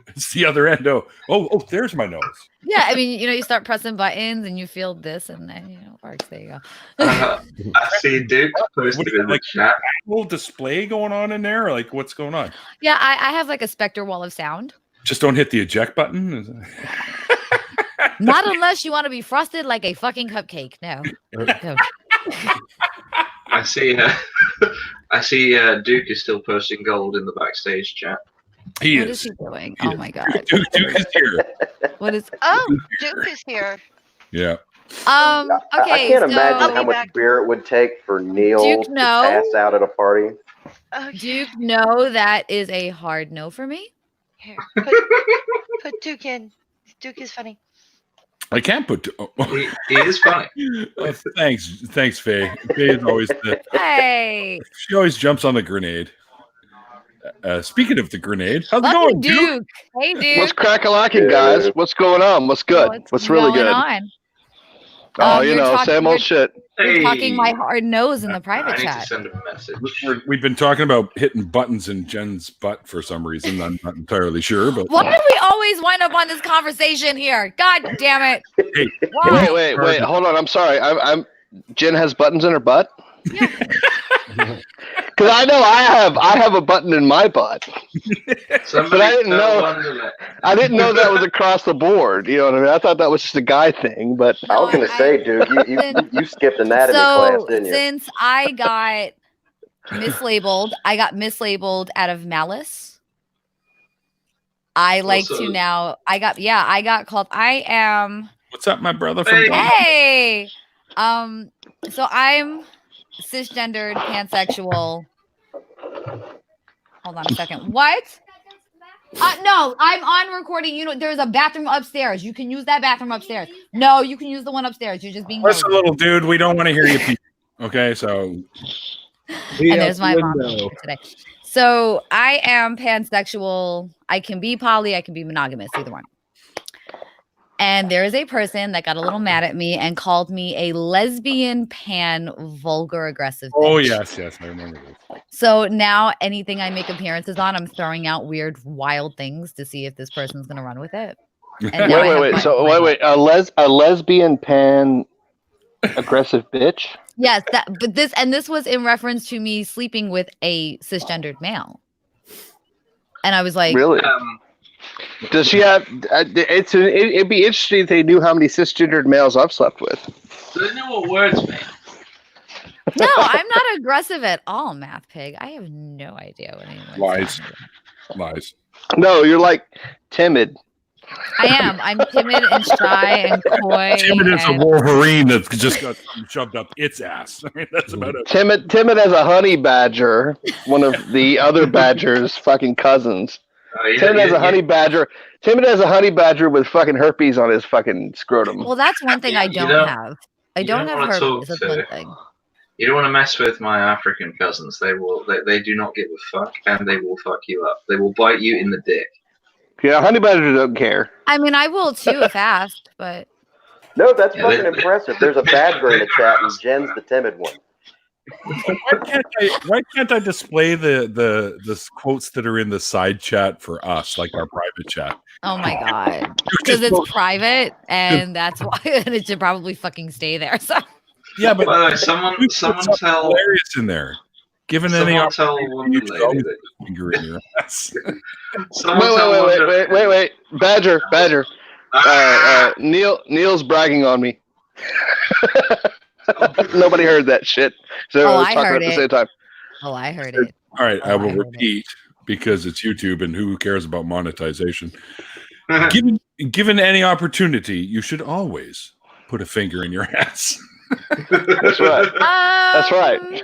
It's the other end. Oh, there's my nose. Yeah, I mean, you start pressing buttons and you feel this, and then it works. There you go. I see Duke posted in the chat. A little display going on in there. Like, what's going on? Yeah, I have like a Spectre wall of sound. Just don't hit the eject button. Not unless you want to be frosted like a fucking cupcake. No. I see. Duke is still posting gold in the backstage chat. What is he doing? Oh my god. Duke is here. What is? Oh, Duke is here. Yeah. Okay. I can't imagine how much beer it would take for Neil to pass out at a party. Duke, no, that is a hard no for me. Here, put Duke in. Duke is funny. I can't put. He is funny. Thanks, Faye. Faye is always Hey. She always jumps on the grenade. Speaking of the grenade, how's it Welcome, going, Duke? Hey, Duke. What's crack-a-lacking, guys? What's going on? What's good? What's really good? On? Oh, same old shit. You're talking my hard nose in the private chat. I need to send him a message. We've been talking about hitting buttons in Jen's butt for some reason. I'm not entirely sure, but why do we always wind up on this conversation here? God damn it! Hey, wait! Hold on. I'm sorry. Jen has buttons in her butt. Yeah. Because I know I have a button in my butt, but I didn't know that was across the board. You know what I mean? I thought that was just a guy thing. But I was going to say, Duke, you skipped anatomy class, didn't you? Since I got mislabeled out of malice. I like to now. I got called. I am What's up, my brother from Hey. So I'm cisgendered, pansexual. Hold on a second. What? No, I'm on recording. You know, there's a bathroom upstairs. You can use that bathroom upstairs. No, you can use the one upstairs. You're just being Listen, nosy. little dude, we don't want to hear you pee. Okay, so and there's my mom today. So I am pansexual. I can be poly, I can be monogamous, either one. And there is a person that got a little mad at me and called me a lesbian vulgar aggressive bitch. Oh yes, I remember this. So now anything I make appearances on, I'm throwing out weird, wild things to see if this person's gonna run with it. And wait. A lesbian aggressive bitch? Yes, this was in reference to me sleeping with a cisgendered male. And I was like, really? Does she have? It'd be interesting if they knew how many cisgendered males I've slept with. Do they know what words mean? No, I'm not aggressive at all, Math Pig. I have no idea what anyone's Lies. No, you're like timid. I am. I'm timid and shy and coy. Timid as a Wolverine that just got shoved up its ass. I mean, that's about it. Timid as a honey badger, one of the other badger's fucking cousins. Timid as a honey badger. Timid as a honey badger with fucking herpes on his fucking scrotum. Well, that's one thing I don't have. I don't have herpes. That's one thing. You don't want to mess with my African cousins. They do not give a fuck, and they will fuck you up. They will bite you in the dick. Yeah, honey badgers don't care. I mean, I will too if asked, but no, that's fucking impressive. There's a badger in the chat, and Jen's the timid one. Why can't I display the quotes that are in the side chat for us, like our private chat? Oh my god, because it's private, and that's why it should probably fucking stay there. So yeah, but by the way, someone tell hilarious in there. Given any opportunity, finger in your ass. Wait, Badger. Neil's bragging on me. Nobody heard that shit. So I heard it at the same time. Oh, I heard it. All right, I will repeat because it's YouTube and who cares about monetization. Given any opportunity, you should always put a finger in your ass. That's right. That's right.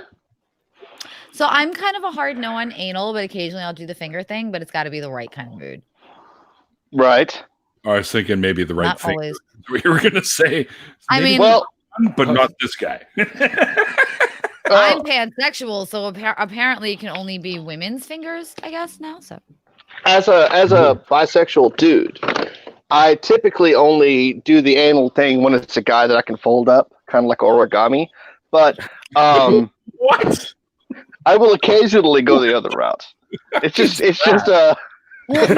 So I'm kind of a hard no on anal, but occasionally I'll do the finger thing, but it's got to be the right kind of mood. Right. I was thinking maybe the right Not thing. always. We were going to say. I mean, but not this guy. I'm pansexual, so apparently it can only be women's fingers, I guess now. So, as a bisexual dude, I typically only do the anal thing when it's a guy that I can fold up, kind of like origami. But what? I will occasionally go the other route. It's just Well,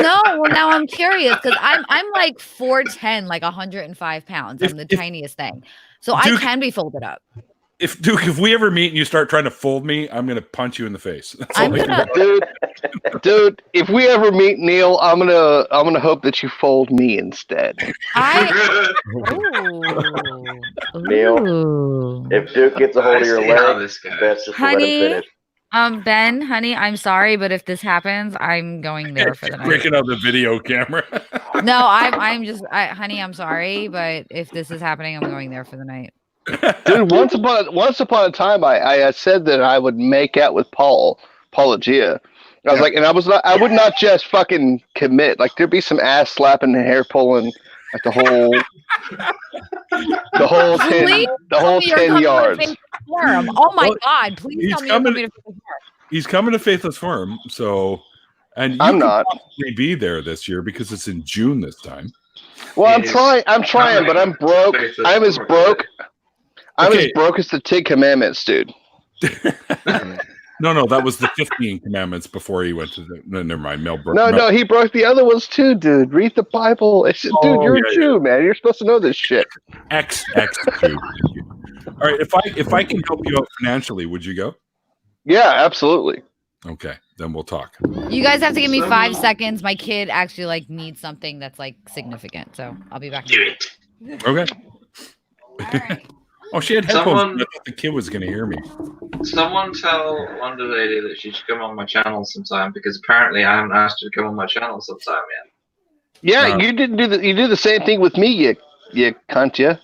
now I'm curious because I'm like 4'10", like 105 pounds. I'm the tiniest thing, so Duke, I can be folded up. If we ever meet and you start trying to fold me, I'm gonna punch you in the face. Dude. If we ever meet, Neil, I'm gonna hope that you fold me instead. Neil, if Duke gets a hold of your leg, that's just let him finish. Ben, honey, I'm sorry, but if this happens, I'm going there for the night. Breaking out the video camera. No, honey, I'm sorry, but if this is happening, I'm going there for the night. Dude, once upon a time, I said that I would make out with Paula Gia. I was like, and I would not just fucking commit. Like, there'd be some ass slapping and hair pulling, like the whole 10 yards. Oh my God! Please tell me you're coming to Faithless Forum. He's coming to Faithless Forum, so and I'm not probably be there this year because it's in June this time. Well, I'm trying, but I'm broke. I'm as broke as the 10 Commandments, dude. No, that was the 15 Commandments before he went to the. No, never mind. Mel broke. No, he broke the other ones too, dude. Read the Bible. Dude, you're a Jew, man. You're supposed to know this shit. X Jew. All right, if I can help you out financially, would you go? Yeah, absolutely. Okay, then we'll talk. You guys have to give me 5 seconds. My kid actually needs something that's significant, so I'll be back. Do it. Okay. All right. Oh, she had headphones. I thought the kid was going to hear me. Someone tell Wonder Lady that she should come on my channel sometime because apparently I haven't asked her to come on my channel sometime yet. Yeah, you didn't do you do the same thing with me, you You cunt, you.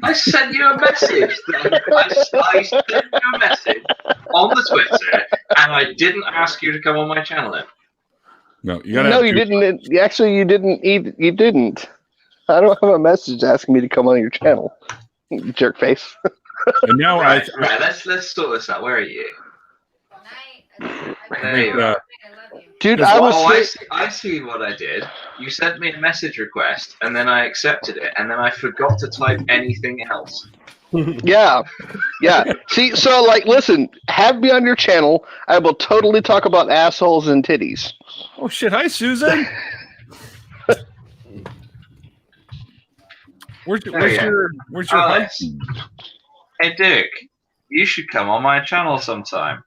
I sent you a message. I sent you a message on the Twitter, and I didn't ask you to come on my channel. Then. No, you gotta. No, you didn't. Actually, you didn't. You didn't. I don't have a message asking me to come on your channel. You jerk face. And now right, let's sort this out. Where are you? There you are. Dude, I see what I did. You sent me a message request, and then I accepted it, and then I forgot to type anything else. Yeah. See, so like, listen, have me on your channel. I will totally talk about assholes and titties. Oh shit! Hi, Susan. Where's your husband? Hey, Dick. You should come on my channel sometime.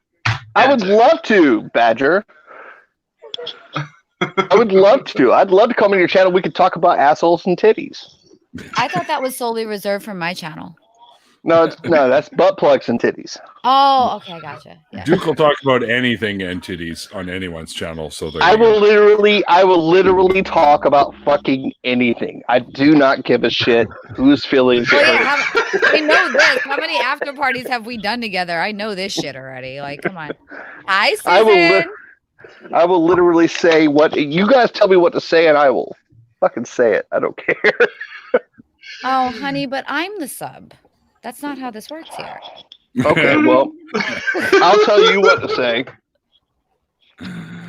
I would love to, Badger. I would love to. I'd love to come on your channel. We could talk about assholes and titties. I thought that was solely reserved for my channel. No, that's butt plugs and titties. Oh, okay, gotcha. Yeah. Duke will talk about anything and titties on anyone's channel. So I will literally talk about fucking anything. I do not give a shit whose feelings. Oh, yeah, I know this. How many after parties have we done together? I know this shit already. Like, come on. Hi, Susan. I will literally say what you guys tell me what to say, and I will fucking say it. I don't care. Oh, honey, but I'm the sub. That's not how this works here. Okay, well, I'll tell you what to say.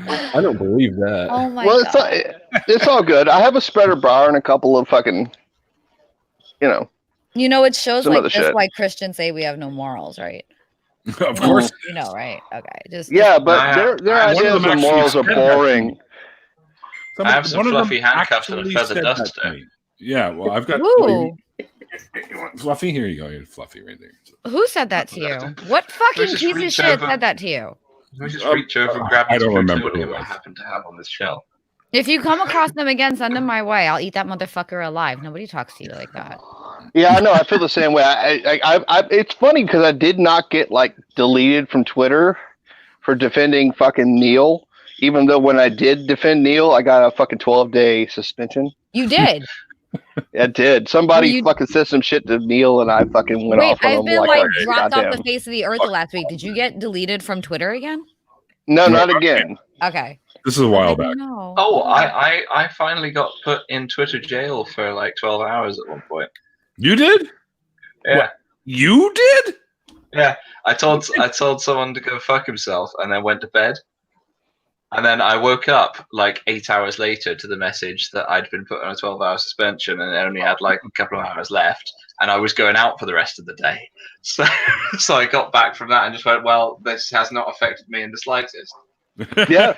I don't believe that. Oh my god. It's all good. I have a spreader bar and a couple of fucking, You know, it shows some like other this shit. why Christians say we have no morals, right? Of course. You know, right? Okay. Yeah, but their ideas and morals are boring. I have some fluffy handcuffs and a feather said that to duster. me. Yeah, well, I've got Ooh. Fluffy. Here you go. You're Fluffy right there. Who said that to you? What fucking just piece of reach shit over. said that to you? Let me just reach over and grab I this don't remember plutonium who it I was. happen to have on this shelf. If you come across them again, send them my way. I'll eat that motherfucker alive. Nobody talks to you like that. Yeah, I know. I feel the same way. It's funny because I did not get like deleted from Twitter for defending fucking Neil. Even though when I did defend Neil, I got a fucking 12-day suspension. You did. I did. Somebody fucking said some shit to Neil, and I fucking went off on I've him been like dropped off goddamn. the face of the earth the last week. Did you get deleted from Twitter again? No, not again. Okay. This is a while back. No. Oh, I finally got put in Twitter jail for like 12 hours at one point. You did? Yeah. What? You did? Yeah. I told someone to go fuck himself and then went to bed. And then I woke up like 8 hours later to the message that I'd been put on a 12-hour suspension and only had like a couple of hours left. And I was going out for the rest of the day. So I got back from that and just went, well, this has not affected me in the slightest. Yeah.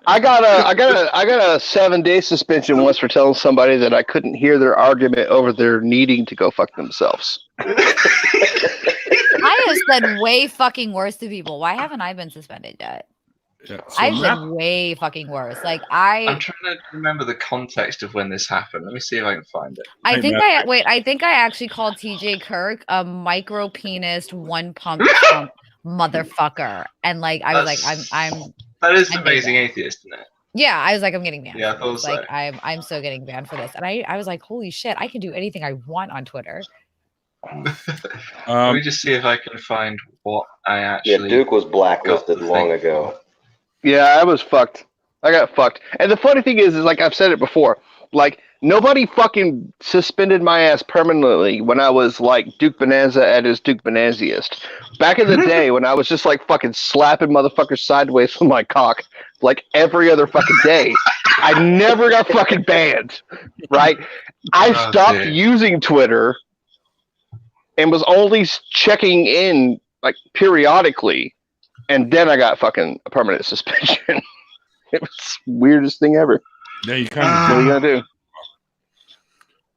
I got a 7-day suspension once for telling somebody that I couldn't hear their argument over their needing to go fuck themselves. I have said way fucking worse to people. Why haven't I been suspended yet? Yeah, I've said way fucking worse. Like I'm trying to remember the context of when this happened. Let me see if I can find it. I think I actually called TJ Kirk a micro penis one pump chump motherfucker. And like I was like, I'm That is I'm Amazing banned. Atheist, isn't it? Yeah, I was like, I'm getting banned. Yeah, I thought so. Like I'm so getting banned for this. And I was like, holy shit, I can do anything I want on Twitter. Let me just see if I can find what I actually. Yeah, Duke was blacklisted long ago. Yeah, I was fucked. I got fucked. And the funny thing is like I've said it before, like nobody fucking suspended my ass permanently when I was like Duke Bonanza at his Duke Bonanziest. Back in the day when I was just like fucking slapping motherfuckers sideways with my cock like every other fucking day, I never got fucking banned, right? I stopped using Twitter and was only checking in like periodically. And then I got fucking a permanent suspension. It was the weirdest thing ever. Yeah, you kind of. What are you gonna do?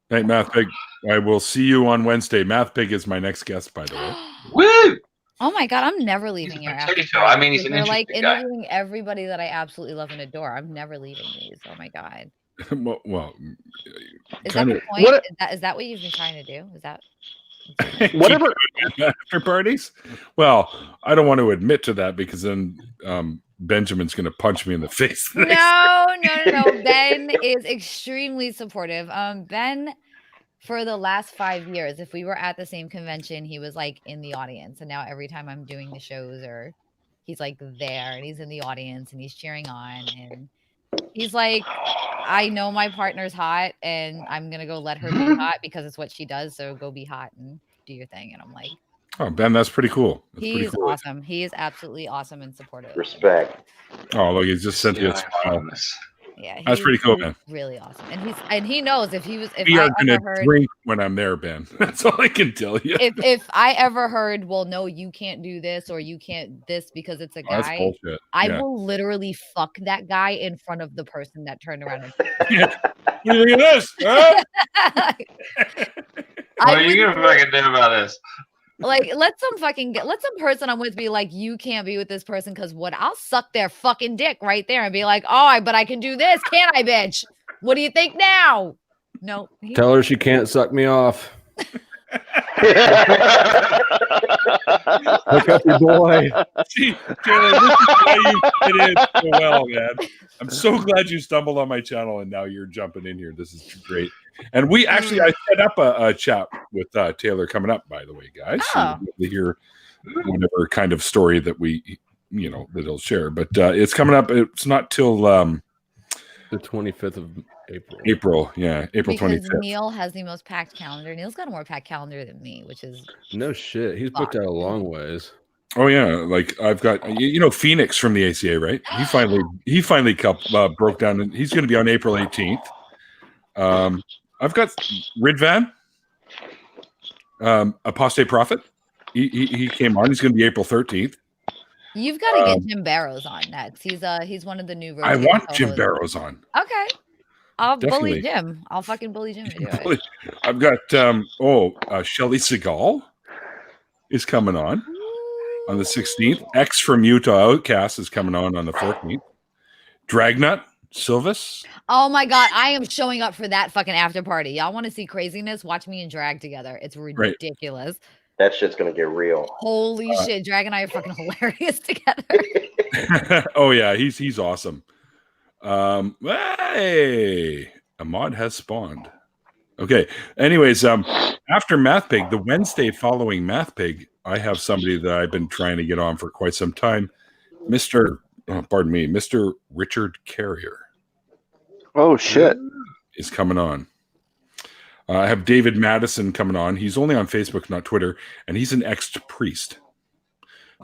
Hey, Math Pig, I will see you on Wednesday. Math Pig is my next guest, by the way. Woo! Oh my god, I'm never leaving your after potato. I mean, he's an They're like interesting guy. interviewing everybody that I absolutely love and adore. I'm never leaving these. Oh my god. well, Is that kind the of. point? Is that what you've been trying to do? Is that Whatever after parties? Well, I don't want to admit to that because then Benjamin's going to punch me in the face. No. Ben is extremely supportive. Ben, for the last 5 years, if we were at the same convention, he was like in the audience. And now every time I'm doing the shows, or he's like there and he's in the audience and he's cheering on. And he's like, I know my partner's hot and I'm going to go let her be hot because it's what she does. So go be hot and do your thing. And I'm like, oh, Ben, that's pretty cool. He's awesome. He is absolutely awesome and supportive. Respect. Oh, look, he's just sent you a smile. Yeah, that's pretty cool, man. Really awesome, and he knows if we are going to drink when I'm there, Ben. That's all I can tell you. If I ever heard, well, no, you can't do this or you can't this because it's a guy. That's bullshit. I will literally fuck that guy in front of the person that turned around. And what do you think of this? Huh? What are you gonna fucking do about this? Like, let some person I'm with be like, you can't be with this person because what? I'll suck their fucking dick right there and be like, oh, but I can do this, can't I, bitch? What do you think now? No. Tell her she can't suck me off. Look up your boy. See, Taylor, this is why you fit in so well, man. I'm so glad you stumbled on my channel and now you're jumping in here. This is great. And I set up a chat with Taylor coming up, by the way, guys. Oh. So you'll hear whatever kind of story that that he'll share. But it's coming up. It's not till the 25th of April. April 25th. Neil has the most packed calendar. Neil's got a more packed calendar than me, which is no shit. He's booked out a long ways. Oh yeah, like I've got Phoenix from the ACA, right? He finally broke down, and he's going to be on April 18th. I've got Ridvan, Apostate Prophet. He came on. He's going to be April 13th. You've got to get Jim Barrows on next. He's one of the new. I want Jim Barrows on. Okay, I'll Definitely. bully Jim. I'll fucking bully Jim to do it. I've got Shelley Segal is coming on the 16th. X from Utah Outcast is coming on the 14th. Dragnut Silvis. Oh my god, I am showing up for that fucking after party. Y'all want to see craziness? Watch me and Drag together. It's ridiculous. That shit's gonna get real. Holy shit, Drag and I are fucking hilarious together. Oh yeah, he's awesome. Hey, a mod has spawned. Okay. Anyways, after Math Pig, the Wednesday following Math Pig, I have somebody that I've been trying to get on for quite some time, Mr. Richard Carrier. Oh shit, is coming on. I have David Madison coming on. He's only on Facebook, not Twitter, and he's an ex-priest.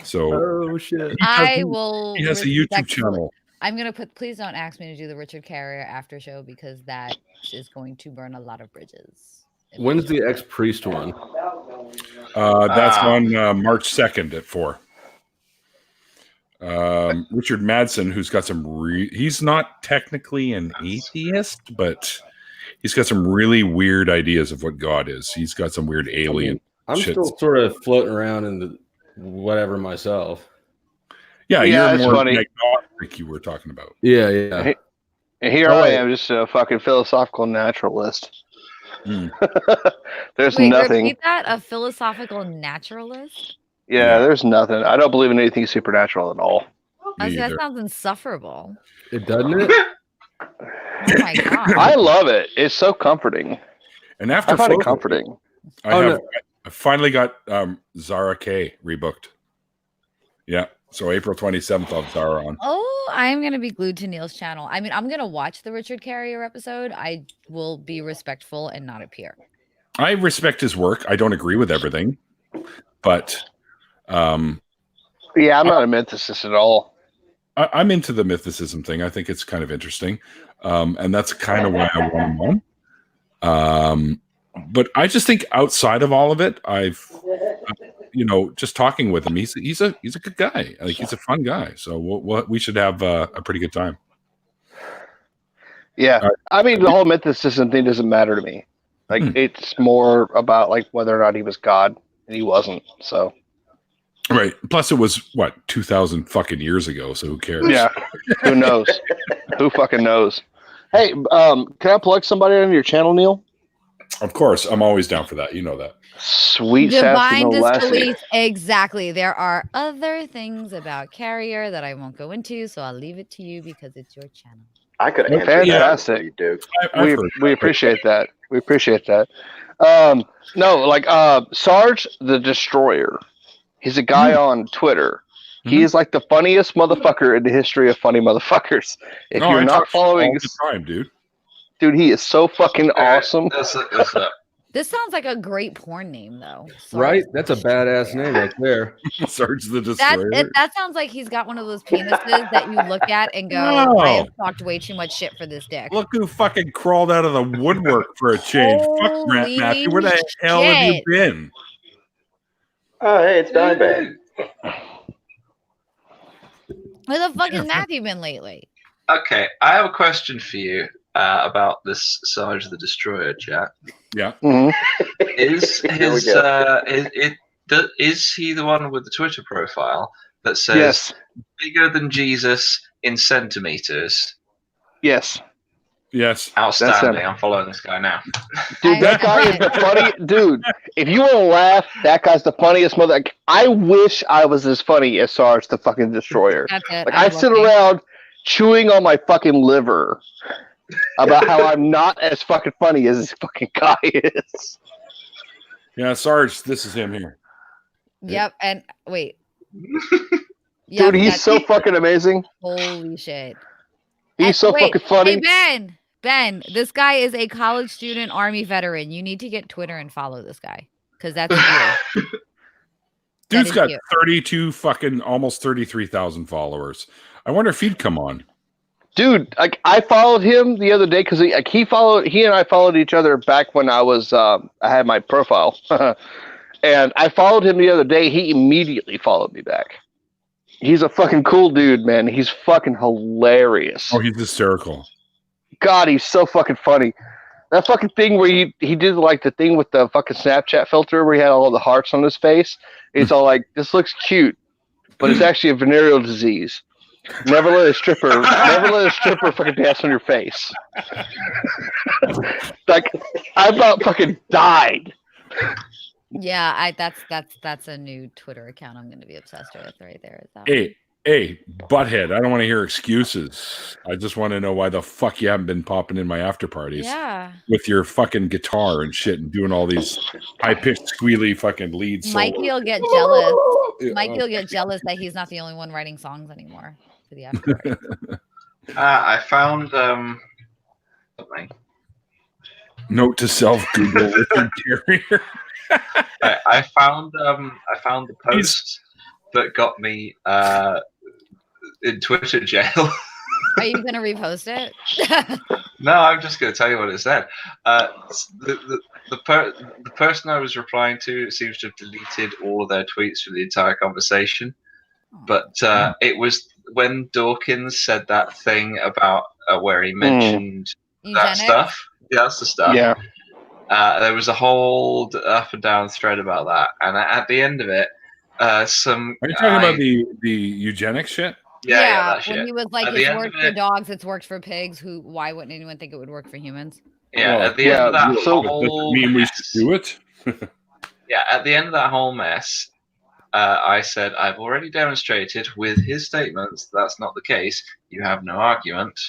So, oh shit, he has a YouTube channel. I'm gonna please don't ask me to do the Richard Carrier after show because that is going to burn a lot of bridges. When's the ex-priest one? That's on March 2nd at 4. Richard Madsen, who's got some he's not technically an atheist, but he's got some really weird ideas of what God is. He's got some weird alien I'm shit. still sort of floating around in the whatever myself. Yeah, you're more funny. agnostic you were talking about. Yeah. And here I am, just a fucking philosophical naturalist. There's nothing. Repeat that? A philosophical naturalist? Yeah, there's nothing. I don't believe in anything supernatural at all. That sounds insufferable. It doesn't it? Oh my god! I love it. It's so comforting. And after I find it comforting. I finally got Zara K rebooked. Yeah, so April 27th I'll have Zara on. Oh, I'm gonna be glued to Neil's channel. I mean, I'm gonna watch the Richard Carrier episode. I will be respectful and not appear. I respect his work. I don't agree with everything, but yeah, I'm not a mythicist at all. I'm into the mythicism thing. I think it's kind of interesting, and that's kind of why I want him on. But I just think outside of all of it, just talking with him, he's a good guy. Like he's a fun guy. So we should have a pretty good time. Yeah, I mean the whole mythicism thing doesn't matter to me. Like it's more about like whether or not he was God, and he wasn't. So. Right. Plus, it was 2,000 fucking years ago. So who cares? Yeah. Who knows? Who fucking knows? Hey, can I plug somebody on your channel, Neil? Of course, I'm always down for that. You know that. Sweet Divine sassy disbelief. Exactly. There are other things about Carrier that I won't go into, so I'll leave it to you because it's your channel. I could answer Fantastic. that. You do. We appreciate that. We appreciate that. No, like Sarge the Destroyer. He's a guy on Twitter. He is like the funniest motherfucker in the history of funny motherfuckers. If you're not following, all the time, dude. Dude, he is so fucking awesome. This sounds like a great porn name, though. Right? That's a badass name right there. Sarge the Destroyer. That sounds like he's got one of those penises that you look at and go, I have talked way too much shit for this dick. Look who fucking crawled out of the woodwork for a change. Fuck, Matthew. Where the hell have you been? Oh, hey, it's Dimebag. Where the fuck has Matthew been lately? Okay, I have a question for you about this Sarge the Destroyer, Jack. Yeah. Is he the one with the Twitter profile that says bigger than Jesus in centimeters? Yes. Yes. Outstanding. I'm following this guy now. Dude, that guy is the funny dude. If you want to laugh, that guy's the funniest mother. I wish I was as funny as Sarge the fucking Destroyer. That's it. Like I sit around chewing on my fucking liver about how I'm not as fucking funny as this fucking guy is. Yeah, Sarge, this is him here. Yep, and wait. Dude, he's so fucking amazing. Holy shit. He's so fucking funny. Hey, Ben, this guy is a college student Army veteran. You need to get Twitter and follow this guy because that's you. Dude's got 32 fucking almost 33,000 followers. I wonder if he'd come on. Dude, like I followed him the other day because he and I followed each other back when I was I had my profile, and I followed him the other day. He immediately followed me back. He's a fucking cool dude, man. He's fucking hilarious. Oh, he's hysterical. God, he's so fucking funny. That fucking thing where he did like the thing with the fucking Snapchat filter where he had all the hearts on his face. He's all like, "This looks cute, but it's actually a venereal disease. Never let a stripper fucking dance on your face." Like, I about fucking died. Yeah, that's a new Twitter account I'm going to be obsessed with right there. Hey, butthead, I don't want to hear excuses. I just want to know why the fuck you haven't been popping in my after parties. Yeah. With your fucking guitar and shit and doing all these high-pitched, squealy fucking lead solos. Mikey will get jealous. Mikey will get jealous that he's not the only one writing songs anymore for the after party. I found something. Note to self: Google Richard Carrier. I found the post that got me in Twitter jail. Are you gonna repost it? No, I'm just gonna tell you what it said. The person I was replying to seems to have deleted all of their tweets from the entire conversation. But it was when Dawkins said that thing about where he mentioned that stuff. Yeah, that's the stuff. Yeah. There was a whole up and down thread about that, and at the end of it, some. Are you talking about the eugenics shit? Yeah, that shit. When he was like, "It's worked for dogs, it's worked for pigs. Why wouldn't anyone think it would work for humans?" Yeah, at the end of that whole does it mean we should do it? Yeah, at the end of that whole mess, I said, "I've already demonstrated with his statements that's not the case. You have no argument."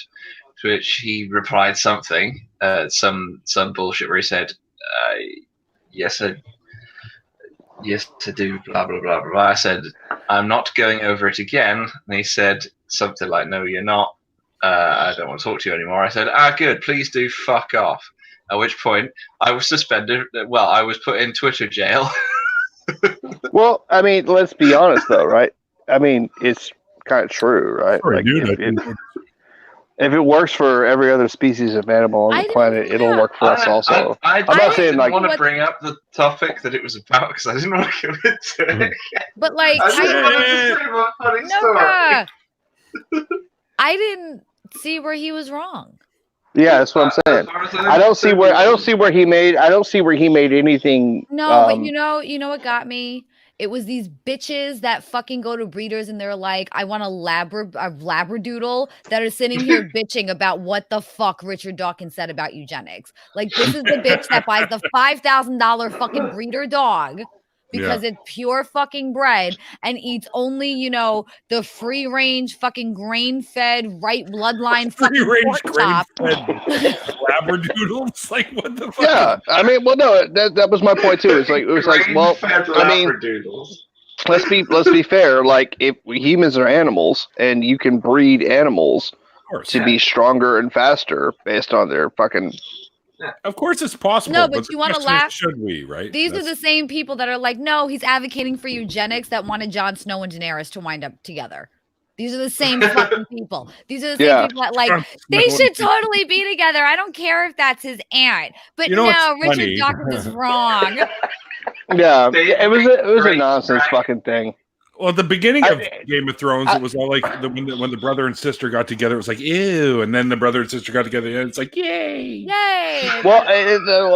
To which he replied something, some bullshit where he said, "Yes, I do." Blah blah blah blah. I said, "I'm not going over it again." And he said something like, "No, you're not. I don't want to talk to you anymore." I said, "Good. Please do fuck off." At which point I was suspended. Well, I was put in Twitter jail. Well, I mean, let's be honest though, right? I mean, it's kind of true, right? Sorry, like, dude, if it works for every other species of animal on the planet, it'll work for us also. I'm not saying like want to bring up the topic that it was about because I didn't want to go into it. But like, I just wanted to say one funny story. I didn't see where he was wrong. Yeah, that's what I'm saying. I don't see where he made anything. No, but you know what got me It was these bitches that fucking go to breeders and they're like, I want a labradoodle that are sitting here bitching about what the fuck Richard Dawkins said about eugenics. Like, this is the bitch that buys the $5,000 fucking breeder dog because it's pure fucking bread and eats only, you know, the free range fucking grain fed right bloodline fucking pork chop. Labradoodles, like what the fuck? Yeah, I mean, well, no, that was my point too. It was like, well, I mean, let's be fair. Like, if humans are animals, and you can breed animals to be stronger and faster based on their fucking. Of course, it's possible. No, but you want to laugh? Should we? Right? These are the same people that are like, no, he's advocating for eugenics that wanted Jon Snow and Daenerys to wind up together. These are the same fucking people. These are the same people that like they should totally be together. I don't care if that's his aunt, but no, Richard Dawkins is wrong. Yeah, it was a nonsense fucking thing. Well, at the beginning of Game of Thrones, it was all like when the brother and sister got together, it was like, ew. And then the brother and sister got together, and it's like, yay. Yay. Well,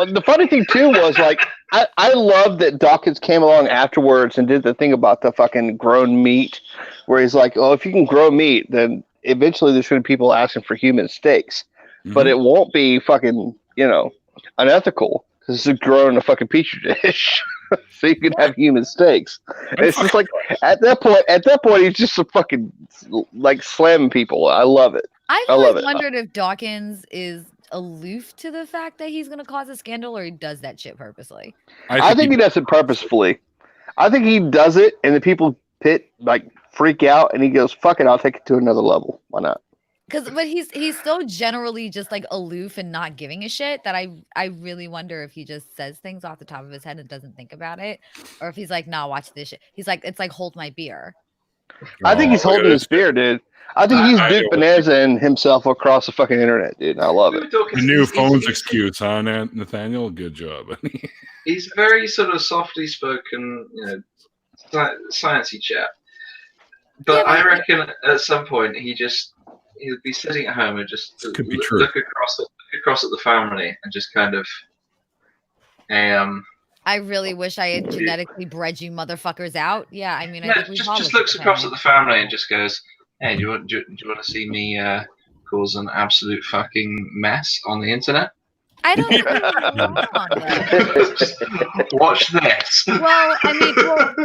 the funny thing, too, was like, I love that Dawkins came along afterwards and did the thing about the fucking grown meat, where he's like, oh, if you can grow meat, then eventually there's going to be people asking for human steaks. Mm-hmm. But it won't be fucking, you know, unethical because it's grown in a fucking petri dish. So you can have human steaks. It's just like at that point, he's just a fucking like slamming people. I love it. I've always wondered if Dawkins is aloof to the fact that he's going to cause a scandal, or he does that shit purposely. I think he does it purposefully. I think he does it, and the people freak out, and he goes, "Fuck it, I'll take it to another level. Why not?" But he's so generally just like aloof and not giving a shit that I really wonder if he just says things off the top of his head and doesn't think about it, or if he's like, nah, watch this shit. He's like, it's like hold my beer. I think he's holding his beer, dude. I think he's Duke Bonanza-ing himself across the fucking internet, dude. I love it. The new phones excuse, huh, Nathaniel? Good job. He's very sort of softly spoken, you know, sciencey chap. But I reckon at some point he'll be sitting at home and just look across at the family and just kind of I really wish I had genetically bred you motherfuckers out. Yeah, I mean, I think just looks across at the family and just goes, "Hey, do you want to see me cause an absolute fucking mess on the internet?" I don't think that's wrong. Just watch this. Well, I mean,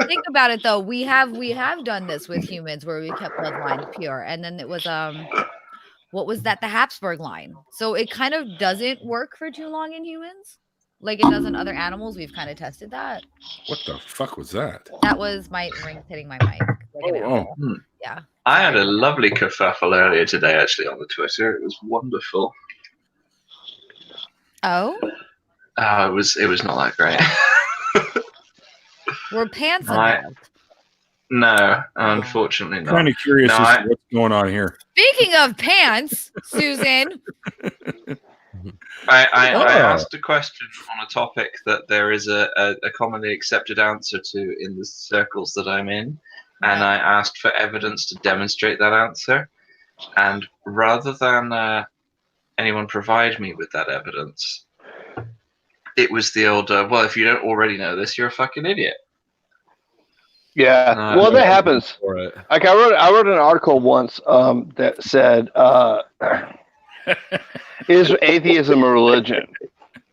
think about it though. We have done this with humans where we kept bloodlines pure, and then it was what was that? The Habsburg line. So it kind of doesn't work for too long in humans, like it does in other animals. We've kind of tested that. What the fuck was that? That was my ring hitting my mic. Yeah. I had a lovely kerfuffle earlier today, actually, on the Twitter. It was wonderful. Oh? It was not that great. Were pants involved? No, unfortunately not. Kind of curious as to what's going on here. Speaking of pants, Susan. I asked a question on a topic that there is a commonly accepted answer to in the circles that I'm in, and I asked for evidence to demonstrate that answer. And rather than anyone provide me with that evidence, it was the old, well, if you don't already know this, you're a fucking idiot. Yeah, well, that happens. Like I wrote an article once that said, "Is atheism a religion?"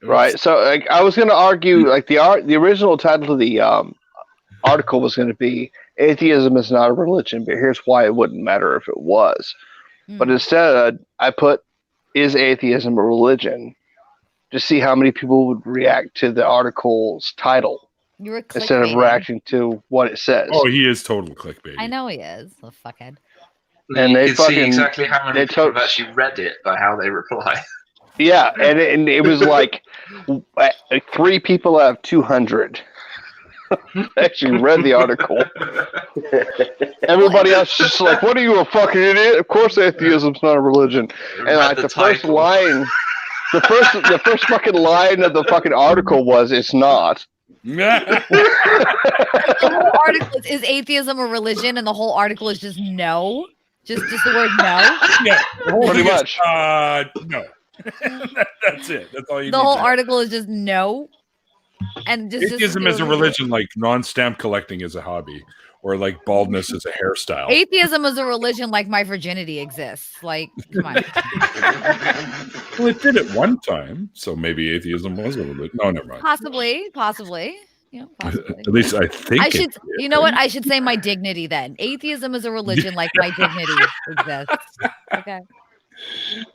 Right. So, like, I was going to argue, like the original title of the article was going to be "Atheism is not a religion," but here's why it wouldn't matter if it was. But instead, I put, "Is atheism a religion?" to see how many people would react to the article's title. You were instead of reacting to what it says. Oh, he is total clickbait. I know he is, the fuckhead. And they can see exactly how many people have actually read it by how they reply. Yeah, and it was like 3 people out of 200 actually read the article. Everybody else is just like, "What are you, a fucking idiot? Of course, atheism's not a religion." And like the first line, the first fucking line of the fucking article was, "It's not." The whole article is atheism a religion, and the whole article is just no, just the word no. Yeah, pretty much. No. That's it. That's all you. The whole article is just no. And just atheism is a religion like non-stamp collecting is a hobby, or like baldness is a hairstyle. Atheism is a religion like my virginity exists. Like, come on. Well, it did at one time, so maybe atheism was a religion. No, never mind. Possibly. You know, possibly. At least I think. I should. You know what? I should say my dignity then. Atheism is a religion like my dignity exists. Okay.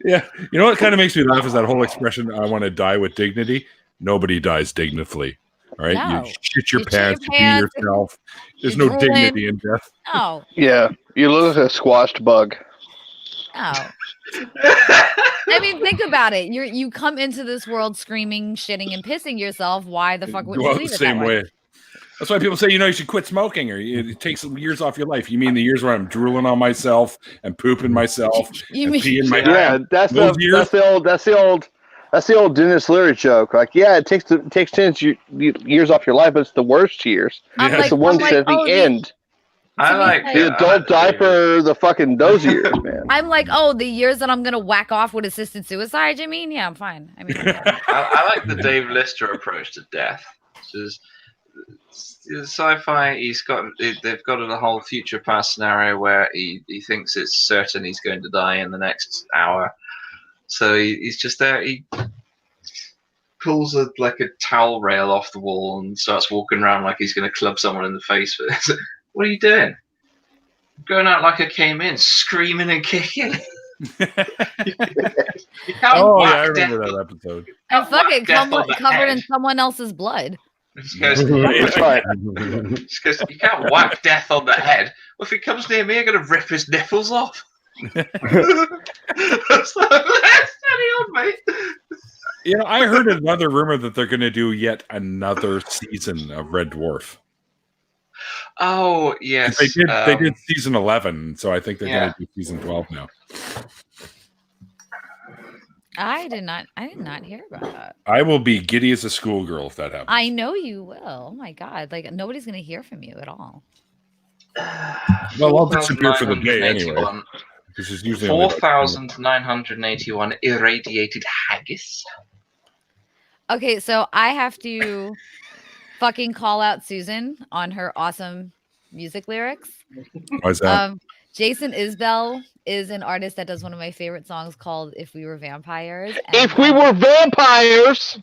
Yeah, you know what kind of makes me laugh is that whole expression, I want to die with dignity. Nobody dies dignitably. All right, No. you shit your pants, you pee yourself. There's no dignity in death. No. Yeah, you look like a squashed bug. No. I mean, think about it. You come into this world screaming, shitting, and pissing yourself. Why the fuck would you leave the it same that way? That's why people say, you should quit smoking, or it takes some years off your life. You mean the years where I'm drooling on myself and pooping myself and peeing my that's the old Dennis Leary joke. Like, yeah, it takes 10 years off your life, but it's the worst years. It's the ones at the end. I like the adult diaper, the fucking those years, man. I'm like, the years that I'm gonna whack off with assisted suicide. You mean? Yeah, I'm fine. I mean, I like the Dave Lister approach to death. Sci-fi. They've got a whole future past scenario where he thinks it's certain he's going to die in the next hour. So he's just there. He pulls a towel rail off the wall and starts walking around like he's going to club someone in the face with it. What are you doing? I'm going out like I came in, screaming and kicking. You can't I remember that episode. And fucking covered in someone else's blood. That's right. Because you can't whack death on the head. Well, if he comes near me, I'm going to rip his nipples off. That's on, mate. I heard another rumor that they're going to do yet another season of Red Dwarf. Oh, yes. They did season 11, so I think they're going to do season 12 now. I did not hear about that. I will be giddy as a schoolgirl if that happens. I know you will. Oh my god! Like nobody's gonna hear from you at all. Well, I'll disappear for the day anyway. This is usually 4,981 irradiated haggis. Okay, so I have to fucking call out Susan on her awesome music lyrics. Why's that? Jason Isbell is an artist that does one of my favorite songs called "If We Were Vampires." If we were vampires.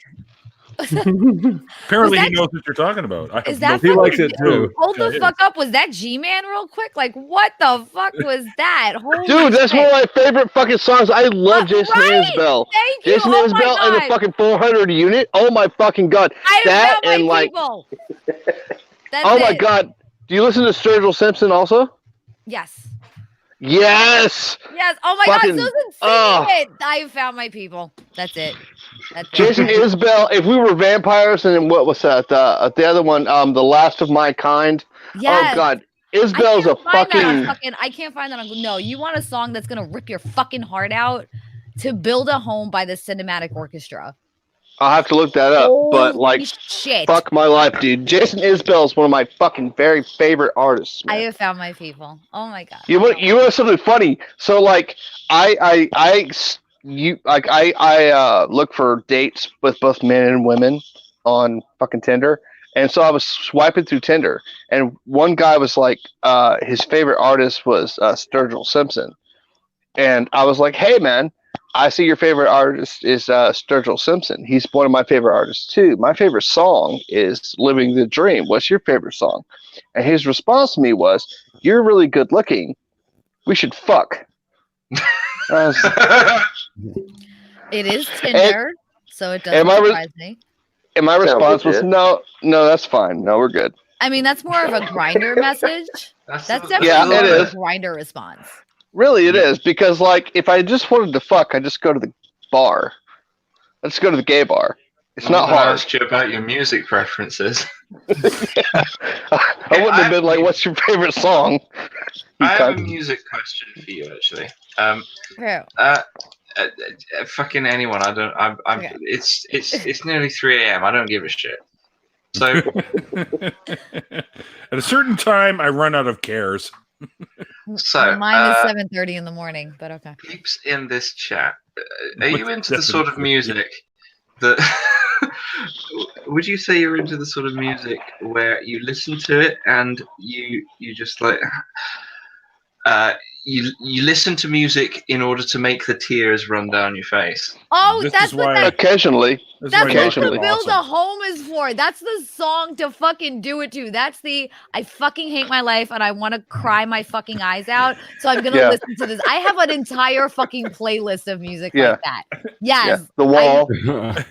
Apparently, he knows what you're talking about. He likes it too. Hold the fuck up! Was that G-Man real quick? Like, what the fuck was that? Holy dude, that's shit. one of my favorite fucking songs. I love Jason Isbell. Thank you. Jason Isbell and the fucking 400 unit. Oh my fucking god! That's oh my god! Do you listen to Sturgill Simpson also? Yes. Yes. Yes. Oh my fucking, god, Susan singing it. I found my people. That's it. Jason Isbell. If we were vampires, and what was that? The other one, The Last of My Kind. Yes. Oh god, Isbell's a fucking. I can't find that on. No, you want a song that's gonna rip your fucking heart out to build a home by the Cinematic Orchestra. I'll have to look that up, but shit. Fuck my life, dude. Jason Isbell is one of my fucking very favorite artists. Man. I have found my people. Oh my god. You want something funny? So I look for dates with both men and women on fucking Tinder, and so I was swiping through Tinder, and one guy was like, his favorite artist was Sturgill Simpson, and I was like, hey man. I see your favorite artist is Sturgill Simpson. He's one of my favorite artists too. My favorite song is Living the Dream. What's your favorite song? And his response to me was, you're really good looking. We should fuck. It is Tinder, so it doesn't surprise me. And my response was, no, that's fine. No, we're good. I mean, that's more of a Grinder message. That's definitely more of a Grinder response. Really, it is, because if I just wanted to fuck, I just go to the bar. I just go to the gay bar. It's not hard. I asked you about your music preferences. I wouldn't have been like, "What's your favorite song?" I have a music question for you, actually. Fucking anyone. I don't. Okay. It's nearly 3 a.m. I don't give a shit. So, at a certain time, I run out of cares. So mine is 7:30 in the morning, but okay. Peeps in this chat, are you into the sort of music that Would you say you're into the sort of music where you listen to it and you just like you listen to music in order to make the tears run down your face? Oh, This that's is what why- that. Occasionally. That's what Occasionally. the Build a Home is for. That's the song to fucking do it to. That's the I fucking hate my life and I want to cry my fucking eyes out. So I'm gonna Yeah. listen to this. I have an entire fucking playlist of music Yeah. like that. Yes. The Wall. The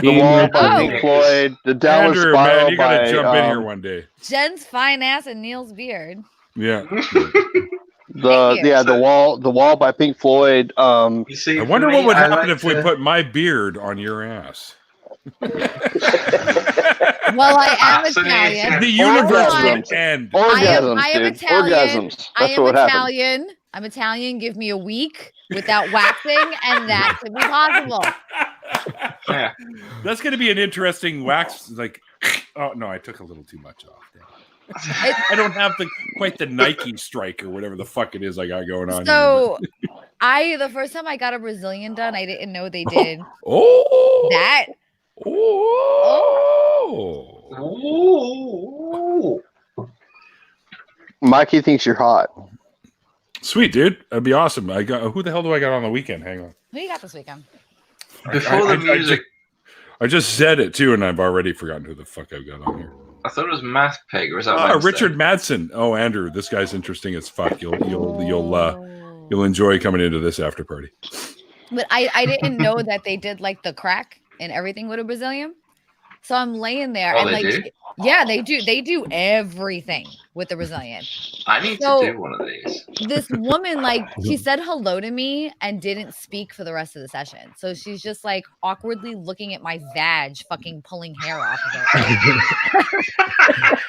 Wall by Oh. Pink Floyd. The Downward Andrew, Spiral man, you gotta by jump in here one day. Jen's fine ass and Neil's beard. Yeah. Thank you. the Wall by Pink Floyd. You see, I for wonder me, what would I happen like if we to- put my beard on your ass. Well, I am Fascinating. Italian. The universe Orgasms. would end. Orgasms, I am dude. Italian. Orgasms. I That's am what happened. Italian. I'm Italian. Give me a week without waxing, and that could be possible. Yeah. That's going to be an interesting wax. Like, oh no, I took a little too much off. I don't have quite the Nike strike or whatever the fuck it is I got going on. So, the first time I got a Brazilian done, I didn't know they did Oh, that. Oh, Mikey thinks you're hot. sweet dude, that'd be awesome. I got who the hell do I got on the weekend? Hang on. Who you got this weekend? Before the music, I just said it too, and I've already forgotten who the fuck I've got on here. I thought it was Math Pig, or was that Wednesday? Richard Madsen. Oh, Andrew, this guy's interesting as fuck. You'll enjoy coming into this after party. But I didn't know that they did like the crack and everything with a Brazilian. So I'm laying there Oh, and they like, do? yeah, they do. They do everything with the Brazilian. I need So- to do one of these. This woman, like, she said hello to me and didn't speak for the rest of the session. So she's just like awkwardly looking at my vag, fucking pulling hair off of it.